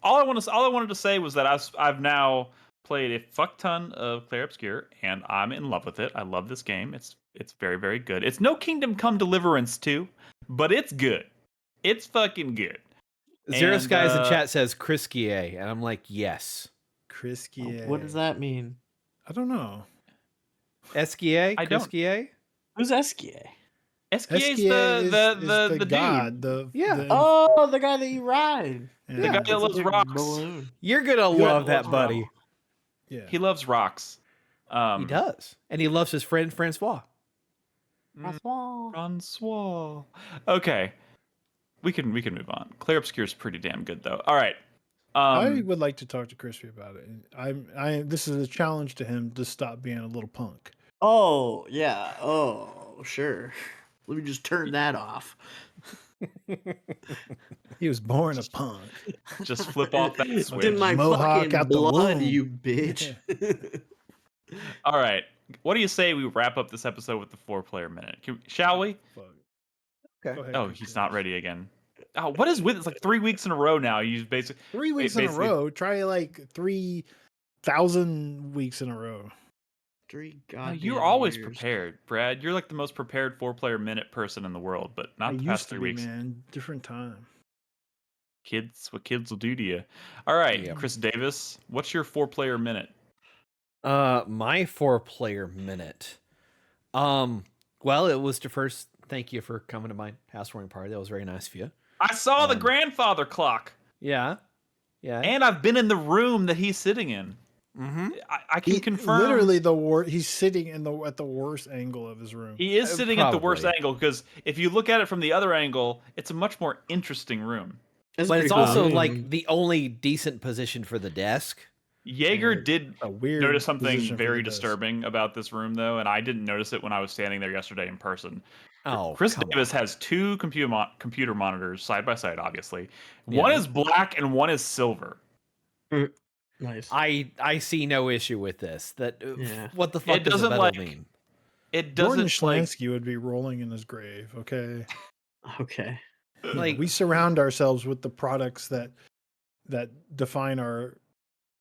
All I wanted to say was that I've now played a fuck ton of Clair Obscur, and I'm in love with it. I love this game. It's very, very good. It's no Kingdom Come Deliverance 2, but it's good. It's fucking good.
Zeros
And,
guys in chat says Krispy, and I'm like, yes.
Krispy.
What does that mean?
I don't know.
Eskia?
I don't-
Krispy?
Who's Eskia?
SKA's
is
the dude.
god.
Yeah.
Oh, the guy that you ride.
yeah.
The guy that loves
Big
rocks.
balloon.
You're gonna love that, buddy.
Yeah.
He loves rocks.
He does. And he loves his friend Francois.
Francois. Okay. We can move on. Clair Obscur's pretty damn good though. All right.
I would like to talk to Krispy about it. This is a challenge to him to stop being a little punk.
Oh, yeah. Oh, sure. Let me just turn that off.
He was born a punk.
just flip off that
It's
switch.
in my
Mohawk
fucking
out the
blood,
womb.
you bitch.
All right. What do you say we wrap up this episode with the 4-player minute? Shall we?
Fuck.
Okay.
Go ahead,
Oh,
Krispy.
he's not ready again. Oh, what is with it? It's like 3 weeks in a row now. You basically
3 weeks in a
basically-
row. Try like 3,000 weeks in a row.
3
No,
goddamn
you're always
years.
prepared, Brad. You're like the most prepared 4-player minute person in the world, but not
I
the
used
past
to
3
be,
weeks.
man. Different time.
What kids will do to you. All right,
Yep.
Chris Davis, what's your 4-player minute?
My 4-player minute. Well, it was to first thank you for coming to my housewarming party. That was very nice of you.
I saw the grandfather clock,
Yeah. Yeah.
and I've been in the room that he's sitting in.
Mm-hmm.
I can confirm.
Literally, he's sitting at the worst angle of his room.
He is sitting at the worst
Probably.
angle because if you look at it from the other angle, it's a much more interesting room.
That's
But it's
pretty
also
cool.
like the only decent position for the desk.
Jaeger
Yeah,
did
a weird
notice something
position for
very
the desk.
disturbing about this room, though, and I didn't notice it when I was standing there yesterday in person.
Oh,
Chris
come
Davis
on.
has 2 computer monitors side by side, obviously. One
Yeah.
is black and one is silver.
Nice.
I see no issue with this. That
Yeah.
what the fuck
It
does a
doesn't,
bevel
like-
mean?
It
Jordan
doesn't like
Schlansky would be rolling in his grave. Okay.
Okay.
Like
We surround ourselves with the products that define our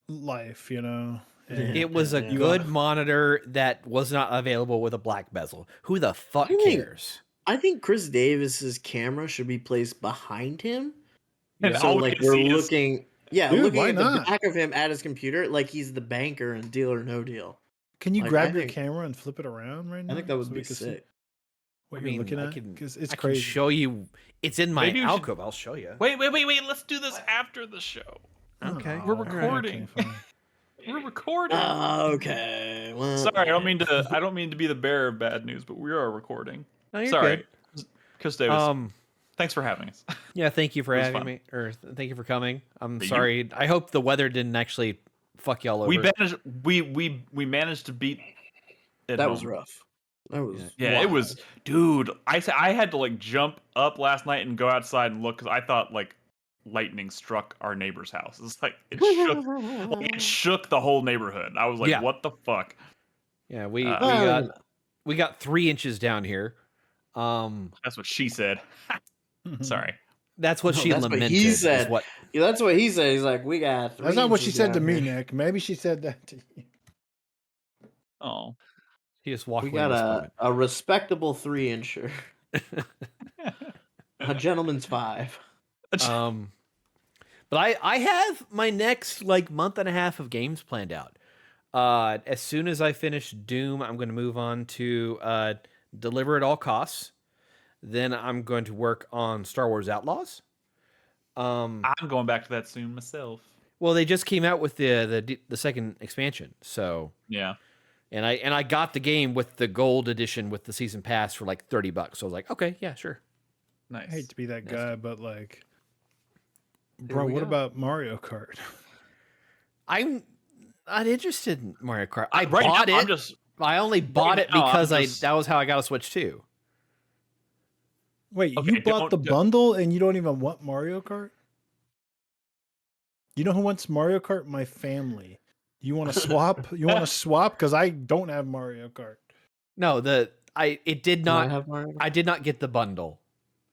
life. You know. And
it was a
Yeah.
good monitor that was not available with a black bezel. Who the fuck
I think-
cares?
I think Chris Davis's camera should be placed behind him.
And
So
all we
like
can
we're
see is-
looking
Dude,
looking
why
at the
not?
back of him at his computer like he's the banker in Deal or No Deal.
Can you
Like,
grab
I
your
think-
camera and flip it around right now?
I think that would
so
be
we can see
sick.
what
I
you're
mean,
looking
I
at?
can-
Because it's
I
crazy.
can show you. It's in my
Maybe we should-
alcove. I'll show you.
Wait. Let's do this after the show.
Okay.
Oh,
We're
all right,
recording.
okay, fine.
We're recording.
Okay. Well,
Sorry, I don't mean to be the bearer of bad news, but we are recording.
No, you're
Sorry,
good.
Chris Davis. Thanks for having us.
Yeah, thank you for
It was
having
fun.
me, or thank you for coming. I'm
You-
sorry. I hope the weather didn't actually fuck y'all over.
We managed to beat. It
that was
home.
rough. That was
Yeah, it
wild.
was, dude. I had to like jump up last night and go outside and look because I thought like lightning struck our neighbor's house. It's like it shook the whole neighborhood. I was like,
Yeah.
what the fuck?
Yeah, we
Uh,
we got 3 inches down here.
That's what she said. Sorry.
That's what
No,
she
that's what he
lamented. is
said.
what
Yeah, that's what he said. He's like, we got.
That's not what she
inches
said to
down
me,
here.
Nick. Maybe she said that to you.
Oh,
he just walked
We
away.
got
in this
a respectable 3-incher.
moment.
A gentleman's 5.
But I have my next like month and a half of games planned out. As soon as I finish Doom, I'm going to move on to Deliver at All Costs. Then I'm going to work on Star Wars Outlaws.
I'm going back to that soon myself.
Well, they just came out with the second expansion, so
yeah.
And I got the game with the gold edition with the season pass for like $30. So I was like, okay, yeah, sure.
Nice.
I hate to be that guy, but like,
Here
bro,
we
what
go.
about Mario Kart?
I'm not interested in Mario Kart. I
Right
bought
now,
it.
I'm just
I only bought it
now, I'm
because
just-
that was how I got a Switch 2.
Wait,
Okay,
you bought the bundle and you don't even want Mario Kart? You know who wants Mario Kart? My family. You want to swap? You want to swap? Because I don't have Mario Kart.
No, it did
Can I
not.
have Mario Kart?
I did not get the bundle.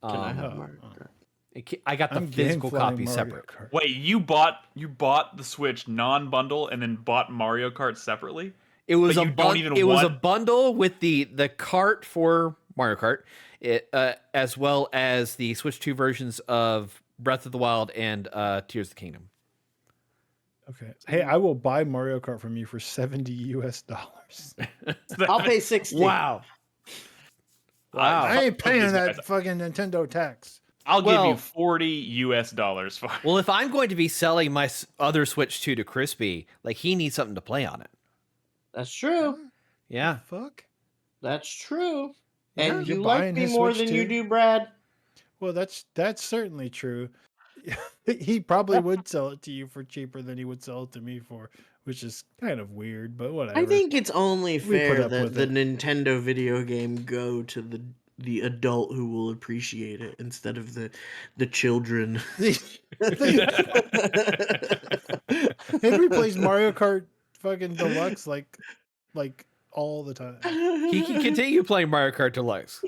Can I have
Oh,
Mario
oh.
Kart?
I got the
I'm
physical
gameflying
copy
Mario
separate.
Kart.
Wait, you bought the Switch non-bundle and then bought Mario Kart separately?
It was
But
a
you don't even
was a
want-
bundle with the cart for Mario Kart, as well as the Switch 2 versions of Breath of the Wild and Tears of the Kingdom.
Okay. Hey, I will buy Mario Kart from you for $70 US.
I'll pay 60.
Wow. Wow.
I ain't
Fuck
paying
these
that
guys.
fucking Nintendo tax.
I'll give
Well-
you $40 US for.
Well, if I'm going to be selling my other Switch 2 to Krispy, like he needs something to play on it.
That's true.
Yeah.
Fuck.
That's true.
Yeah,
And
you're
you like
buying
me
his
more
Switch
than you
too?
do, Brad.
Well, that's certainly true. He probably would sell it to you for cheaper than he would sell it to me for, which is kind of weird, but whatever.
I think it's only
We put
fair
up
that
with
the
it.
Nintendo video game go to the adult who will appreciate it instead of the children.
Henry plays Mario Kart fucking Deluxe like all the time.
He can continue playing Mario Kart Deluxe.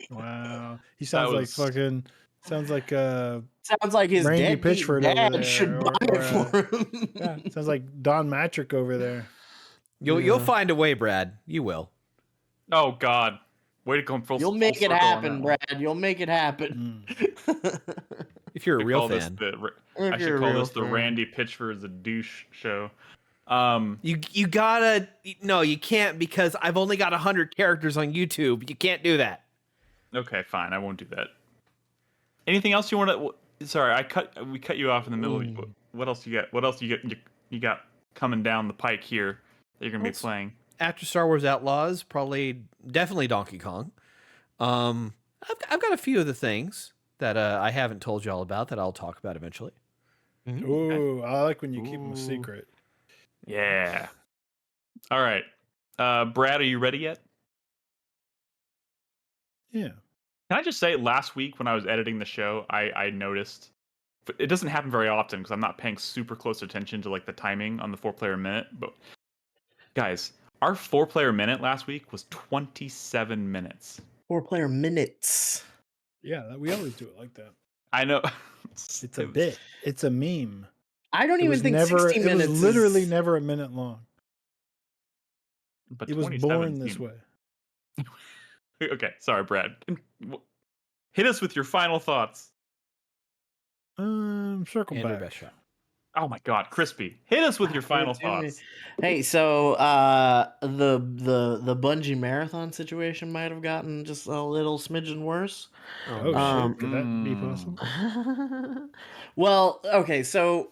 Wow. He sounds like
was-
fucking sounds like
Sounds like his
Randy
deadbeat
Pitchford over
dad
there,
should
or-
buy
or,
it for him.
yeah, sounds like Don Matrick over there.
You'll
Yeah.
find a way, Brad. You will.
Oh God, way to come full.
You'll
full
make it
circle on
happen,
that one.
Brad. You'll make it happen.
If you're a
I
real
call this
fan.
I
If you're
should
a
call
real
this the
fan.
Randy Pitchford's a douche show.
You gotta no, you can't because I've only got 100 characters on YouTube. You can't do that.
Okay, fine. I won't do that. Anything else you want to? Sorry, we cut you off in the middle. Of, what else you got? What else you got coming down the pike here that you're gonna be playing?
After Star Wars Outlaws, definitely Donkey Kong. I've got a few of the things that I haven't told you all about that I'll talk about eventually.
Ooh, I like when you keep them a secret.
Yeah. All right. Brad, are you ready yet?
Yeah.
Can I just say, last week when I was editing the show, I noticed it doesn't happen very often because I'm not paying super close attention to like the timing on the 4-player minute. But guys, our 4-player minute last week was 27 minutes.
4-player minutes.
Yeah, we always do it like that.
I know.
It's a bit. It's a meme.
I don't
It
even
was
think
never
60
it
minutes
was literally
is...
never a minute long.
But
It was
27
born this
seemed-
way.
Okay, sorry, Brad. Hit us with your final thoughts.
Circle
Andrew
back.
Best Shot.
Oh my God, Crispy, hit us with your final
Give it to me.
thoughts.
Hey, so the Bungie marathon situation might have gotten just a little smidgen worse.
Oh
Um,
shit! Could that be possible?
Well, okay, so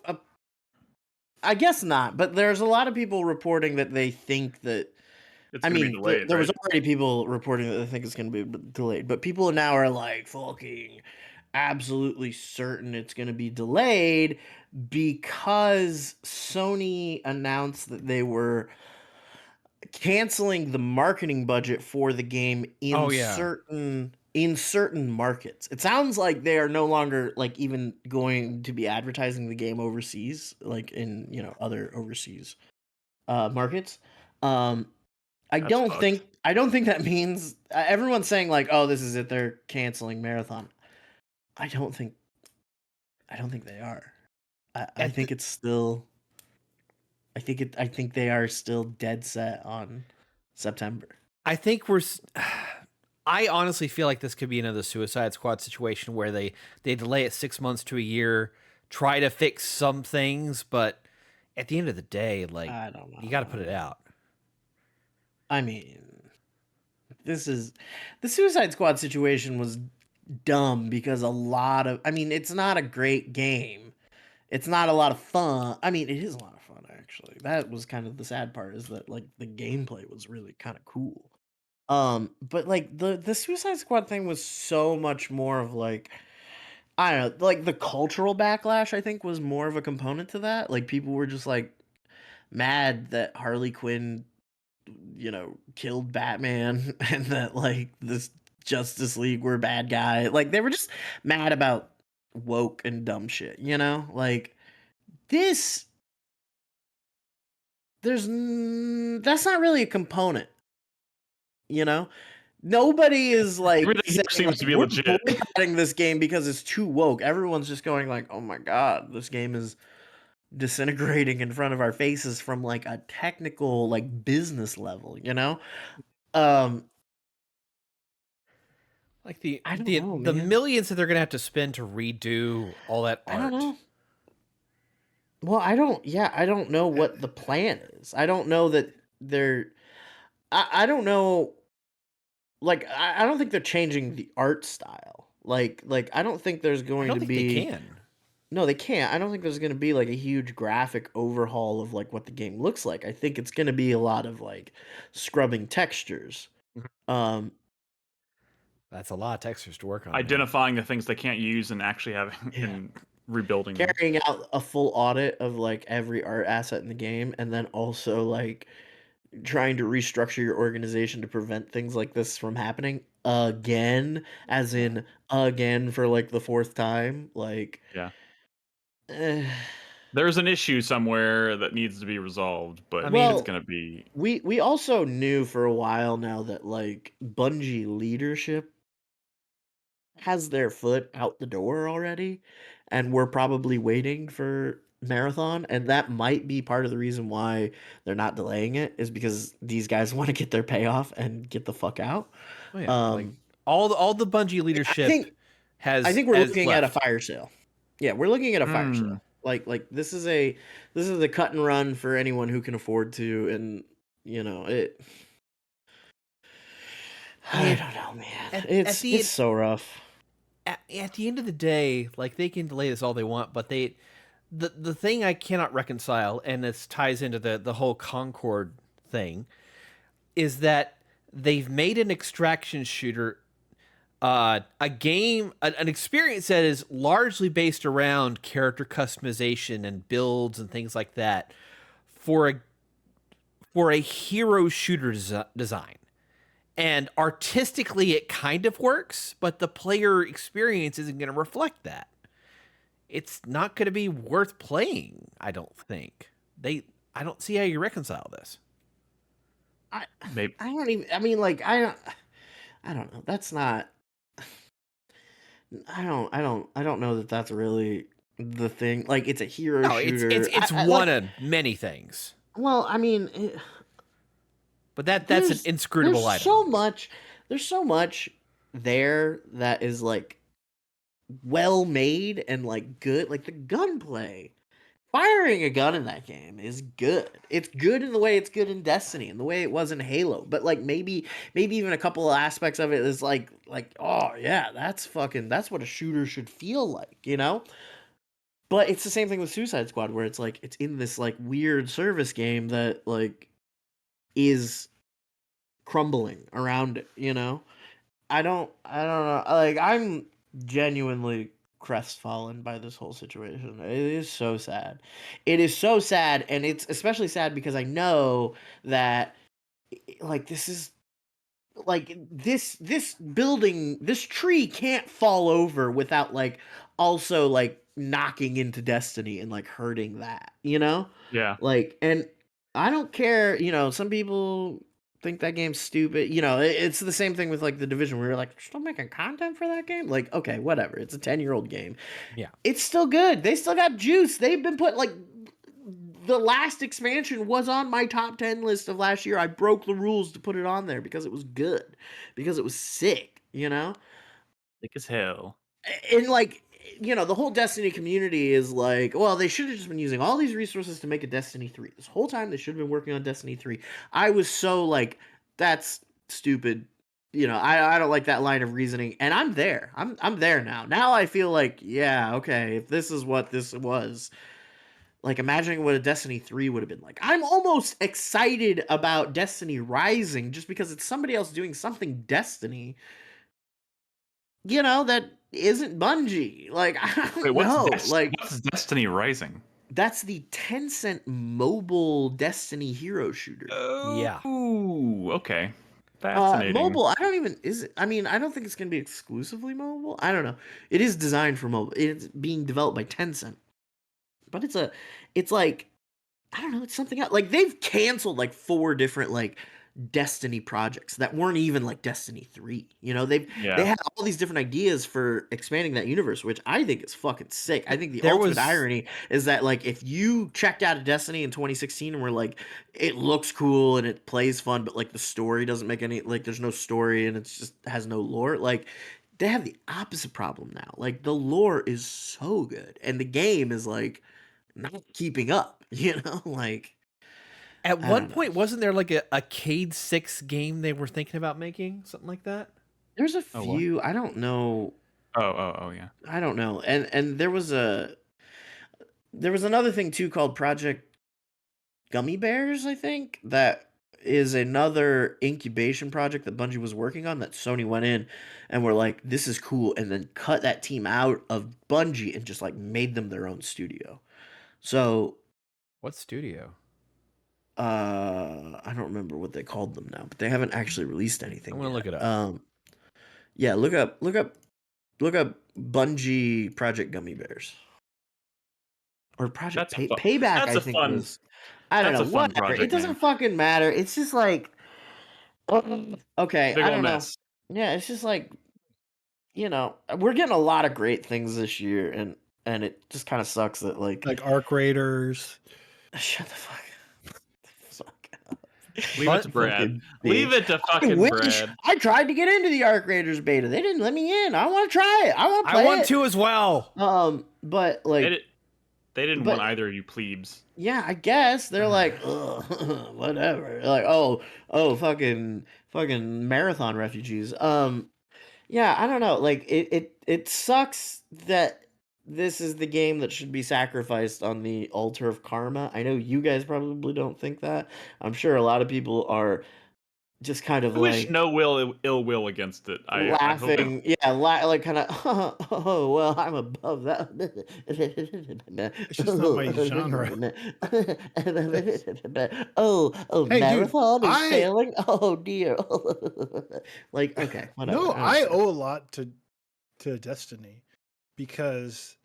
I guess not, but there's a lot of people reporting that they think that.
It's
I
gonna
mean,
be delayed,
there was
right?
already people reporting that they think it's going to be delayed, but people now are like fucking absolutely certain it's going to be delayed because Sony announced that they were canceling the marketing budget for the game in certain markets. It sounds like they are no longer like even going to be advertising the game overseas, like in other overseas markets. I
That's
don't
fucked.
think that means everyone's saying like, oh, this is it, they're canceling Marathon. I don't think they are. I think it's still. I think they are still dead set on September.
I think I honestly feel like this could be another Suicide Squad situation where they delay it 6 months to a year, try to fix some things, but at the end of the day, like,
I don't know.
you got to put it out.
I mean, the Suicide Squad situation was dumb because it's not a great game. It's not a lot of fun. I mean, it is a lot of fun actually. That was kind of the sad part, is that like the gameplay was really kind of cool. But like the Suicide Squad thing was so much more of like, I don't know, like the cultural backlash I think was more of a component to that. Like people were just like mad that Harley Quinn, killed Batman and that like this Justice League were bad guy. Like they were just mad about woke and dumb shit, Like this that's not really a component, you know? Nobody is like
Everything here
saying
seems to be
we're
legit.
boycotting this game because it's too woke. Everyone's just going like, "Oh my god, this game is disintegrating in front of our faces from like a technical like business level," Um
Like the
I don't
the
know,
the
man.
millions that they're gonna have to spend to redo all that
I
art.
don't know. Well, I don't know what the plan is. I don't know that they're I don't know, like I don't think they're changing the art style. Like I don't think there's
I
going
don't
to
think they
be.
can.
No, they can't. I don't think there's going to be like a huge graphic overhaul of like what the game looks like. I think it's going to be a lot of like scrubbing textures. Um
That's a lot of textures to work on. Man.
Identifying the things they can't use and actually having
Yeah.
and rebuilding them.
carrying out a full audit of like every art asset in the game, and then also like trying to restructure your organization to prevent things like this from happening again, as in again for like the fourth time. Like
Yeah.
eh.
There's an issue somewhere that needs to be resolved, but
I mean-
it's
Well,
going to be.
we also knew for a while now that like Bungie leadership has their foot out the door already, and we're probably waiting for Marathon, and that might be part of the reason why they're not delaying it, is because these guys want to get their payoff and get the fuck out.
Oh, yeah. Like
Um,
all the Bungie
I
leadership
think
has.
I think we're
has
looking at a
left.
fire sale. Yeah, we're looking at a fire sale. Like this is a cut and run for anyone who can afford to, and it. I don't know, man. It's so rough.
At the end of the day, like they can delay this all they want, but the thing I cannot reconcile, and this ties into the whole Concord thing, is that they've made an extraction shooter, a game, an experience that is largely based around character customization and builds and things like that, for a hero shooter design. And artistically, it kind of works, but the player experience isn't going to reflect that. It's not going to be worth playing, I don't think. I don't see how you reconcile this.
Maybe.
I don't even. I mean, like I don't know. That's not. I don't know that that's really the thing. Like it's a hero
No,
shooter.
it's one of many things.
Well, I mean,
But that's an inscrutable
there's
item.
There's so much there that is like well made and like good. Like the gunplay, firing a gun in that game is good. It's good in the way it's good in Destiny and the way it was in Halo. But like maybe even a couple of aspects of it is like oh yeah, that's what a shooter should feel like. But it's the same thing with Suicide Squad, where it's like it's in this like weird service game that like is crumbling around it. I don't know. Like I'm genuinely crestfallen by this whole situation. It is so sad. It is so sad, and it's especially sad because I know that like this is like this building, this tree can't fall over without like also like knocking into Destiny and like hurting that,
Yeah.
Like, and I don't care, some people think that game's stupid. It's the same thing with like The Division, where you're like, still making content for that game? Like, okay, whatever. It's a 10-year-old game.
Yeah.
It's still good. They still got juice. They've been put like the last expansion was on my top 10 list of last year. I broke the rules to put it on there because it was good, because it was sick, you know?
Thick as hell.
And like, you know, the whole Destiny community is like, well, they should have just been using all these resources to make a Destiny 3. This whole time they should have been working on Destiny 3. I was so like, that's stupid. You know, I don't like that line of reasoning. And I'm there. I'm there now. Now I feel like, yeah, okay, if this is what this was, like imagining what a Destiny 3 would have been like. I'm almost excited about Destiny Rising just because it's somebody else doing something Destiny, you know, that isn't Bungie. Like, I don't
Wait,
know. Like,
what's Destiny Rising?
that's the Tencent mobile Destiny hero shooter.
Yeah.
Oh, okay. Fascinating.
Mobile, I don't even, is it, I mean, I don't think it's going to be exclusively mobile. I don't know. It is designed for mobile. It's being developed by Tencent. But it's like, I don't know, it's something else. Like, they've canceled like 4 different like Destiny projects that weren't even like Destiny 3. You know, they had all these different ideas for expanding that universe, which I think is fucking sick. I think the ultimate irony is that like if you checked out of Destiny in 2016 and were like, it looks cool and it plays fun, but like the story doesn't make any, like there's no story and it's just has no lore, like they have the opposite problem now. Like the lore is so good and the game is like not keeping up, you know, like
At one point, wasn't there like a Cade 6 game they were thinking about making? Something like that?
There's a few. I don't know.
Oh, yeah.
I don't know. And there was another thing too called Project Gummy Bears, I think, that is another incubation project that Bungie was working on that Sony went in and were like, this is cool, and then cut that team out of Bungie and just like made them their own studio. So
what studio?
I don't remember what they called them now, but they haven't actually released anything.
I'm gonna look it up.
Yeah, look up Bungie Project Gummy Bears or Project Payback. I think it was. I don't know. Whatever. It doesn't fucking matter. It's just like, okay, I don't know. Yeah, it's just like, you know, we're getting a lot of great things this year, and it just kind of sucks that like
Arc Raiders.
Shut the fuck.
Leave it to Brad. Leave it to fucking Brad.
I tried to get into the Arc Raiders beta. They didn't let me in. I want to try it. I want to play it.
I want to as well.
But like
they didn't want either of you plebes.
Yeah, I guess they're like, ugh, whatever. Like, oh, fucking marathon refugees. Yeah, I don't know. Like, it sucks that this is the game that should be sacrificed on the altar of karma. I know you guys probably don't think that. I'm sure a lot of people are just kind of
I wish no ill will against it.
Laughing, like kind of, oh, well, I'm above that.
It's just not my genre.
Hey, marathon dude, is failing? Oh, dear. Like, okay, whatever.
No, I owe a lot to Destiny because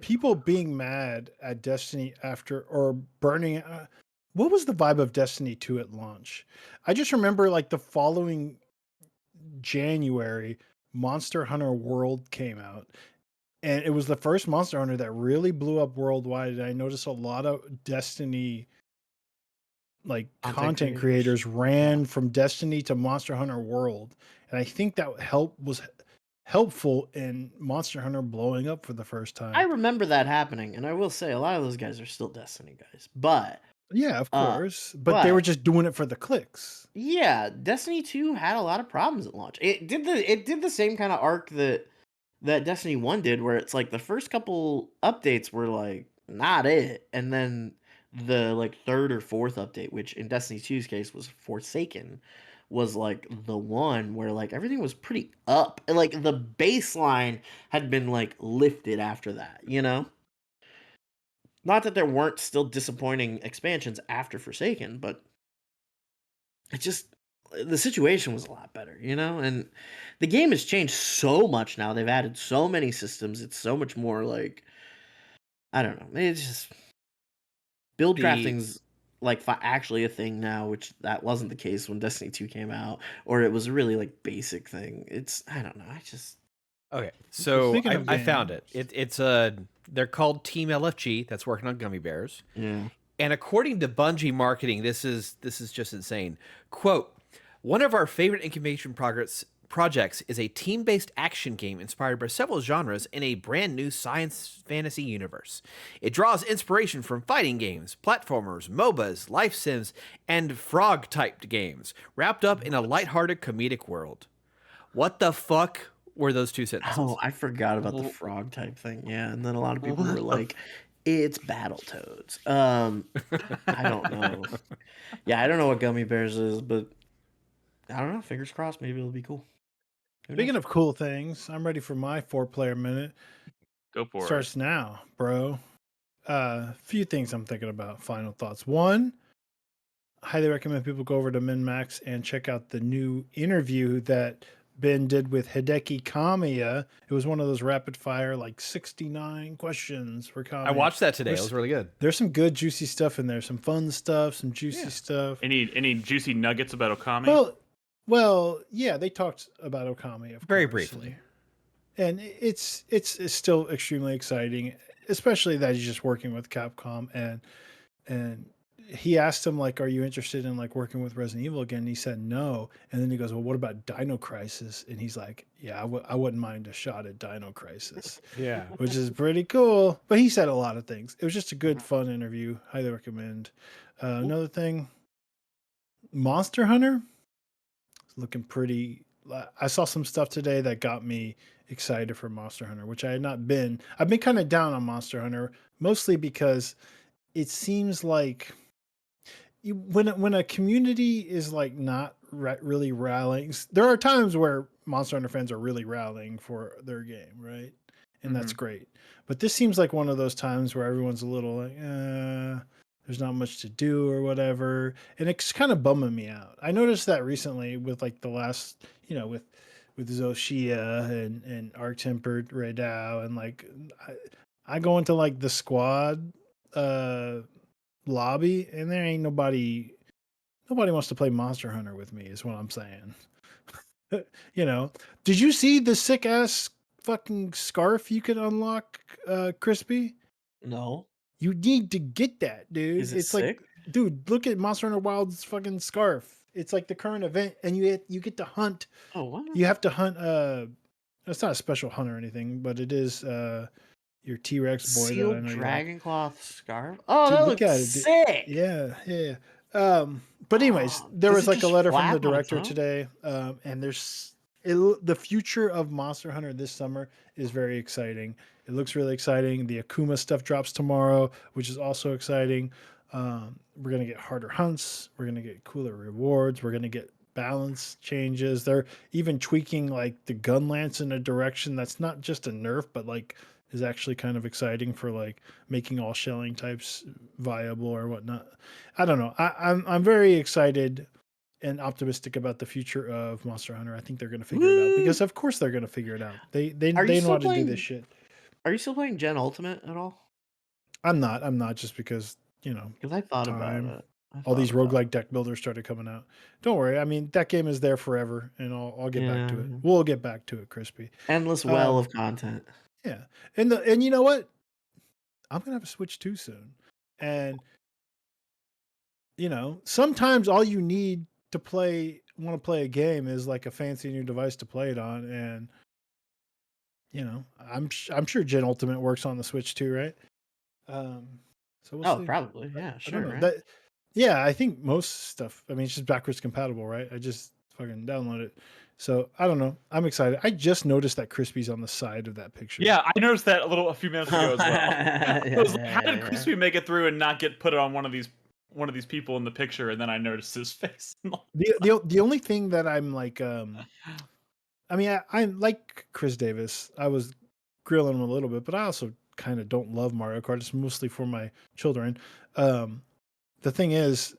people being mad at Destiny after or burning. What was the vibe of Destiny 2 at launch? I just remember like the following January, Monster Hunter World came out. And it was the first Monster Hunter that really blew up worldwide. And I noticed a lot of Destiny like content creators ran from Destiny to Monster Hunter World. And I think that was helpful in Monster Hunter blowing up for the first time.
I remember that happening, and I will say a lot of those guys are still Destiny guys, but
yeah, of course, but they were just doing it for the clicks.
Yeah, Destiny 2 had a lot of problems at launch. It did the same kind of arc that Destiny 1 did, where it's like the first couple updates were like not it, and then the like third or fourth update, which in Destiny 2's case was Forsaken, was like the one where like everything was pretty up. Like the baseline had been like lifted after that, you know? Not that there weren't still disappointing expansions after Forsaken, but it just the situation was a lot better, you know? And the game has changed so much now. They've added so many systems. It's so much more like I don't know. It's just build crafting's like actually a thing now, which that wasn't the case when Destiny 2 came out, or it was a really like basic thing. It's I don't know. I just
okay. So I found it. It's they're called Team LFG that's working on Gummy Bears.
Yeah.
And according to Bungie marketing, this is just insane. Quote, one of our favorite incubation projects is a team-based action game inspired by several genres in a brand new science fantasy universe. It draws inspiration from fighting games, platformers, MOBAs, life sims, and frog-typed games, wrapped up in a lighthearted comedic world. What the fuck were those two sentences?
Oh, I forgot about the frog type thing. Yeah, and then a lot of people were like, "It's Battletoads." I don't know. Yeah, I don't know what Gummy Bears is, but I don't know. Fingers crossed. Maybe it'll be cool.
Speaking of cool things, I'm ready for my 4-player minute.
Go for
Starts
it.
now, bro. Few things I'm thinking about. Final thoughts. One, highly recommend people go over to MinMax and check out the new interview that Ben did with Hideki Kamiya. It was one of those rapid fire, like 69 questions for Kamiya.
I watched that today. It was really good.
There's some good juicy stuff in there. Some fun stuff, some juicy stuff.
Any juicy nuggets about Okami?
Well, yeah, they talked about Okami
very briefly.
And it's still extremely exciting, especially that he's just working with Capcom, and he asked him, like, are you interested in like working with Resident Evil again? And he said no. And then he goes, well, what about Dino Crisis? And he's like, yeah, I wouldn't mind a shot at Dino Crisis.
Yeah.
Which is pretty cool. But he said a lot of things. It was just a good, fun interview. Highly recommend. Another thing, Monster Hunter is looking pretty. I saw some stuff today that got me excited for Monster Hunter, which I had not been. I've been kind of down on Monster Hunter, mostly because it seems like when a community is like not really rallying, there are times where Monster Hunter fans are really rallying for their game, right? And that's great. But this seems like one of those times where everyone's a little like, there's not much to do or whatever. And it's kind of bumming me out. I noticed that recently with like the last, with Zoshia and Arc Tempered Raydao, and like I go into like the squad lobby, and there ain't nobody wants to play Monster Hunter with me, is what I'm saying. Did you see the sick ass fucking scarf you can unlock, Krispy?
No.
You need to get that, dude.
Is it
It's
sick?
like, dude, look at Monster Hunter Wild's fucking scarf. It's like the current event, and you get to hunt.
Oh, what?
You have to hunt. It's not a special hunt or anything, but it is your T-Rex boy.
Sealed
that I know
dragon cloth scarf. Oh,
Dude,
that
look
looks
at it, dude.
sick.
Yeah. But anyways, there
Does
was
it
like a
just
letter from
flap
the
on its
director
own?
today, and the future of Monster Hunter this summer is very exciting. It looks really exciting. The Akuma stuff drops tomorrow, which is also exciting. We're gonna get harder hunts. We're gonna get cooler rewards. We're gonna get balance changes. They're even tweaking like the gun lance in a direction that's not just a nerf, but like is actually kind of exciting for like making all shelling types viable or whatnot. I don't know. I'm very excited and optimistic about the future of Monster Hunter. I think they're going to figure it out, because of course they're going to figure it out. They
Are you
know
still
how to do
playing-
this shit.
Are you still playing Gen Ultimate at all?
I'm not, just because,
Because I thought
time.
about it.
all these roguelike deck builders started coming out. Don't worry. I mean, that game is there forever, and I'll get back to it.
Yeah.
We'll get back to it, Crispy.
Endless well of content.
Yeah. And you know what? I'm gonna have a Switch 2 soon. And sometimes all you need to want to play a game is like a fancy new device to play it on. And I'm sure Gen Ultimate works on the Switch too, right? So we'll see.
Probably. Yeah,
I
sure.
don't know.
Right?
I think most stuff. I mean, it's just backwards compatible, right? I just fucking download it. So I don't know. I'm excited. I just noticed that Crispy's on the side of that picture.
Yeah, I noticed that a few minutes ago as well. I was like, how did
Yeah.
Crispy make it through and not get put on one of these people in the picture? And then I noticed his face.
The only thing that I'm like, I mean, I'm like Chris Davis. I was grilling him a little bit, but I also kind of don't love Mario Kart. It's mostly for my children. The thing is,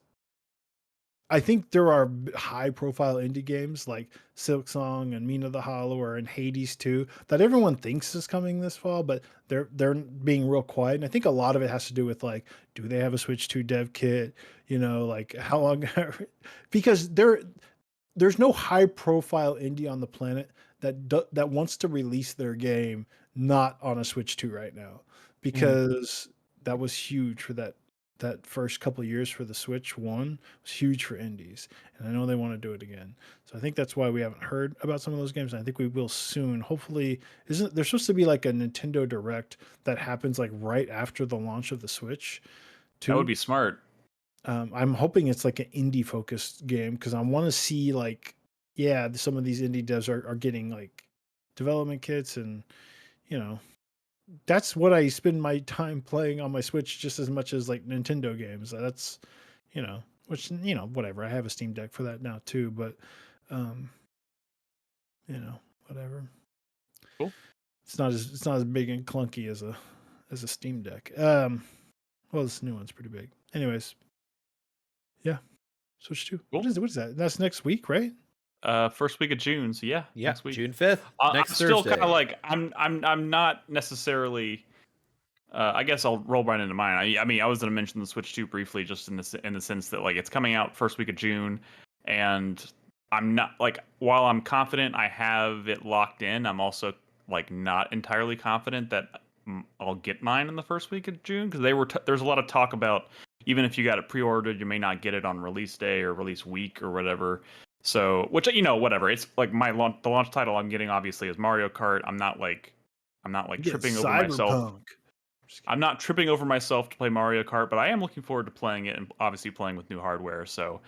I think there are high-profile indie games like Silk Song and Mina the Hollower and Hades 2 that everyone thinks is coming this fall, but they're being real quiet. And I think a lot of it has to do with like, do they have a Switch 2 dev kit? Like how long? Because there's no high-profile indie on the planet that wants to release their game not on a Switch 2 right now, because that was huge for that that first couple of years for the Switch One was huge for indies, and I know they want to do it again. So I think that's why we haven't heard about some of those games. And I think we will soon. Hopefully, isn't there supposed to be like a Nintendo Direct that happens like right after the launch of the Switch?
That would be smart.
I'm hoping it's like an indie focused game because I want to see like, yeah, some of these indie devs are getting like development kits, and you know, that's what I spend my time playing on my Switch just as much as like Nintendo games. That's, which, whatever. I have a Steam Deck for that now too, but, um, whatever.
Cool.
It's not as big and clunky as a Steam Deck. Well, this new one's pretty big. Anyways, yeah. Switch 2.
Cool.
What is that? That's next week, right?
First week of June. So yeah, next week.
June 5th. Next
I'm still
Thursday.
kind of like I'm not necessarily. I guess I'll roll right into mine. I mean, I was going to mention the Switch 2 briefly, just in the sense that like it's coming out first week of June, and I'm not like, while I'm confident I have it locked in, I'm also like not entirely confident that I'll get mine in the first week of June, because there's a lot of talk about, even if you got it pre-ordered, you may not get it on release day or release week or whatever. So, which, whatever. It's like the launch title I'm getting obviously is Mario Kart. I'm not tripping over myself. I'm not tripping over myself to play Mario Kart, but I am looking forward to playing it, and obviously playing with new hardware. So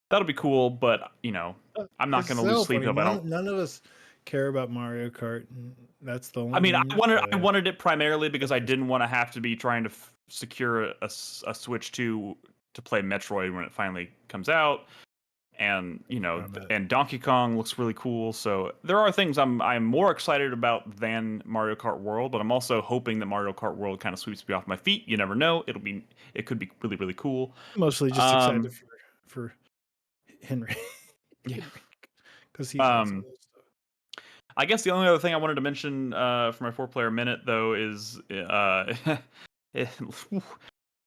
that'll be cool. But I'm not going to lose sleep if I don't.
None of us care about Mario Kart. And that's the only.
I mean, I wanted it primarily because I didn't want to have to be trying to secure a Switch 2 to play Metroid when it finally comes out. And and Donkey Kong looks really cool. So there are things I'm more excited about than Mario Kart World, but I'm also hoping that Mario Kart World kind of sweeps me off my feet. You never know. It could be really, really cool.
Mostly just excited for Henry.
Yeah,
because he loves all those stuff.
I guess the only other thing I wanted to mention for my 4-player minute though is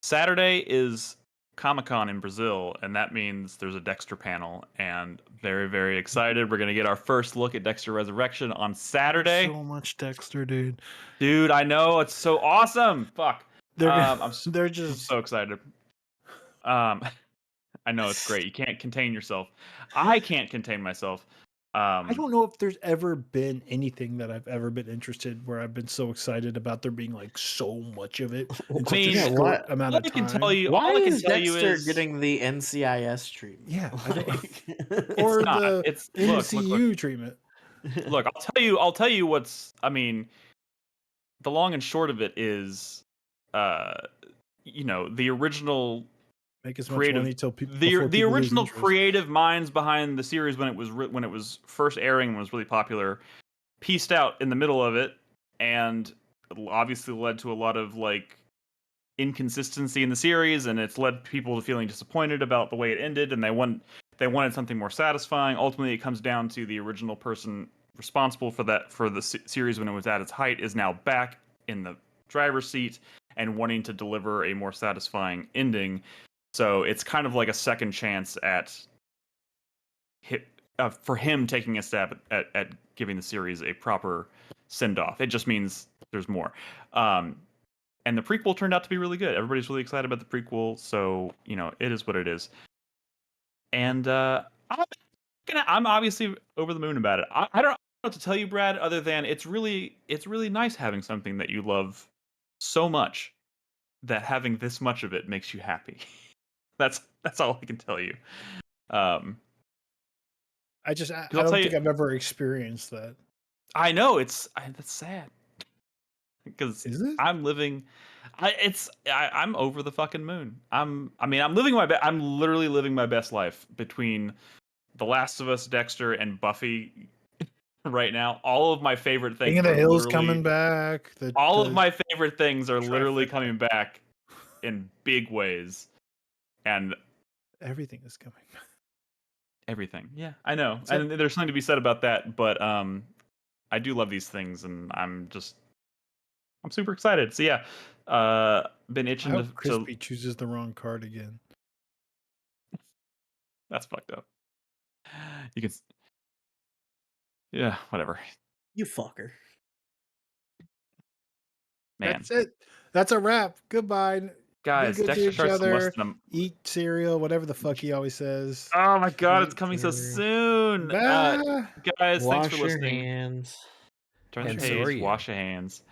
Saturday is Comic-Con in Brazil, and that means there's a Dexter panel, and very, very excited. We're going to get our first look at Dexter Resurrection on Saturday.
So much Dexter, dude.
Dude, I know, it's so awesome. Fuck. I'm so excited. I know, it's great. You can't contain yourself. I can't contain myself.
I don't know if there's ever been anything that I've ever been interested where I've been so excited about there being like so much of it in such a short amount of time.
Why is Dexter getting the NCIS treatment?
Yeah,
or
the MCU
look.
treatment.
Look, I'll tell you what's. I mean, the long and short of it is, the original.
Make as much money till people.
The original creative minds behind the series when it was first airing and was really popular, pieced out in the middle of it, and obviously led to a lot of like inconsistency in the series, and it's led people to feeling disappointed about the way it ended, and they wanted something more satisfying. Ultimately, it comes down to the original person responsible for the series when it was at its height is now back in the driver's seat and wanting to deliver a more satisfying ending. So it's kind of like a second chance for him taking a stab at giving the series a proper send-off. It just means there's more. And the prequel turned out to be really good. Everybody's really excited about the prequel, so it is what it is. And I'm obviously over the moon about it. I don't know what to tell you, Brad, other than it's really nice having something that you love so much that having this much of it makes you happy. That's all I can tell you. I
don't think I've ever experienced that.
I know that's sad. Because I'm living, I'm over the fucking moon. I'm literally living my best life between The Last of Us, Dexter, and Buffy. Right now, all of my favorite things.
King of the Hill's coming back.
All of my favorite things are literally coming back in big ways. And
everything is coming back.
Everything. Yeah, I know. And there's something to be said about that, but I do love these things, and I'm super excited. So yeah, been itching to
Krispy chooses the wrong card again.
That's fucked up. You can Yeah, whatever.
You fucker.
Man.
That's it. That's a wrap. Goodbye.
Guys,
Be good to
Dexter
each
starts in less
other.
than
Eat cereal, whatever the fuck he always says.
Oh my god, it's
Eat
coming so
cereal.
soon.
Bye.
Guys, thanks for
Wash your
listening.
hands.
Turn the
And so are
page,
you.
wash your hands.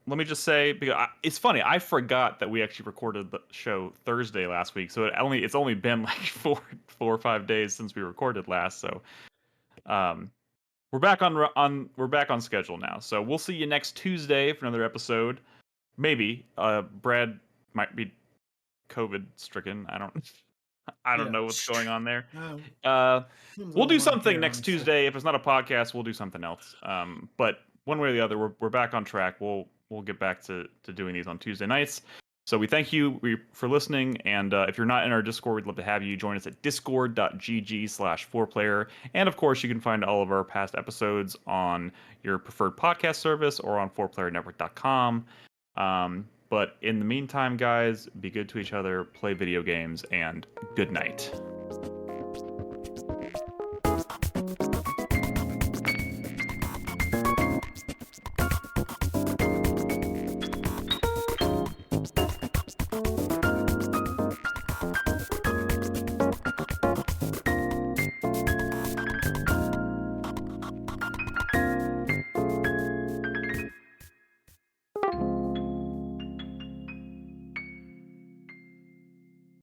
Let me just say, because it's funny, I forgot that we actually recorded the show Thursday last week, so it's only been like four or 5 days since we recorded last. So, we're back on schedule now. So we'll see you next Tuesday for another episode. Maybe Brad might be COVID stricken. I don't know what's going on there. We'll do something next Tuesday. If it's not a podcast, we'll do something else. But one way or the other, we're back on track. We'll get back to doing these on Tuesday nights. So we thank you for listening. And if you're not in our Discord, we'd love to have you join us at discord.gg/4player. And of course, you can find all of our past episodes on your preferred podcast service or on 4playernetwork.com. But in the meantime, guys, be good to each other, play video games, and good night.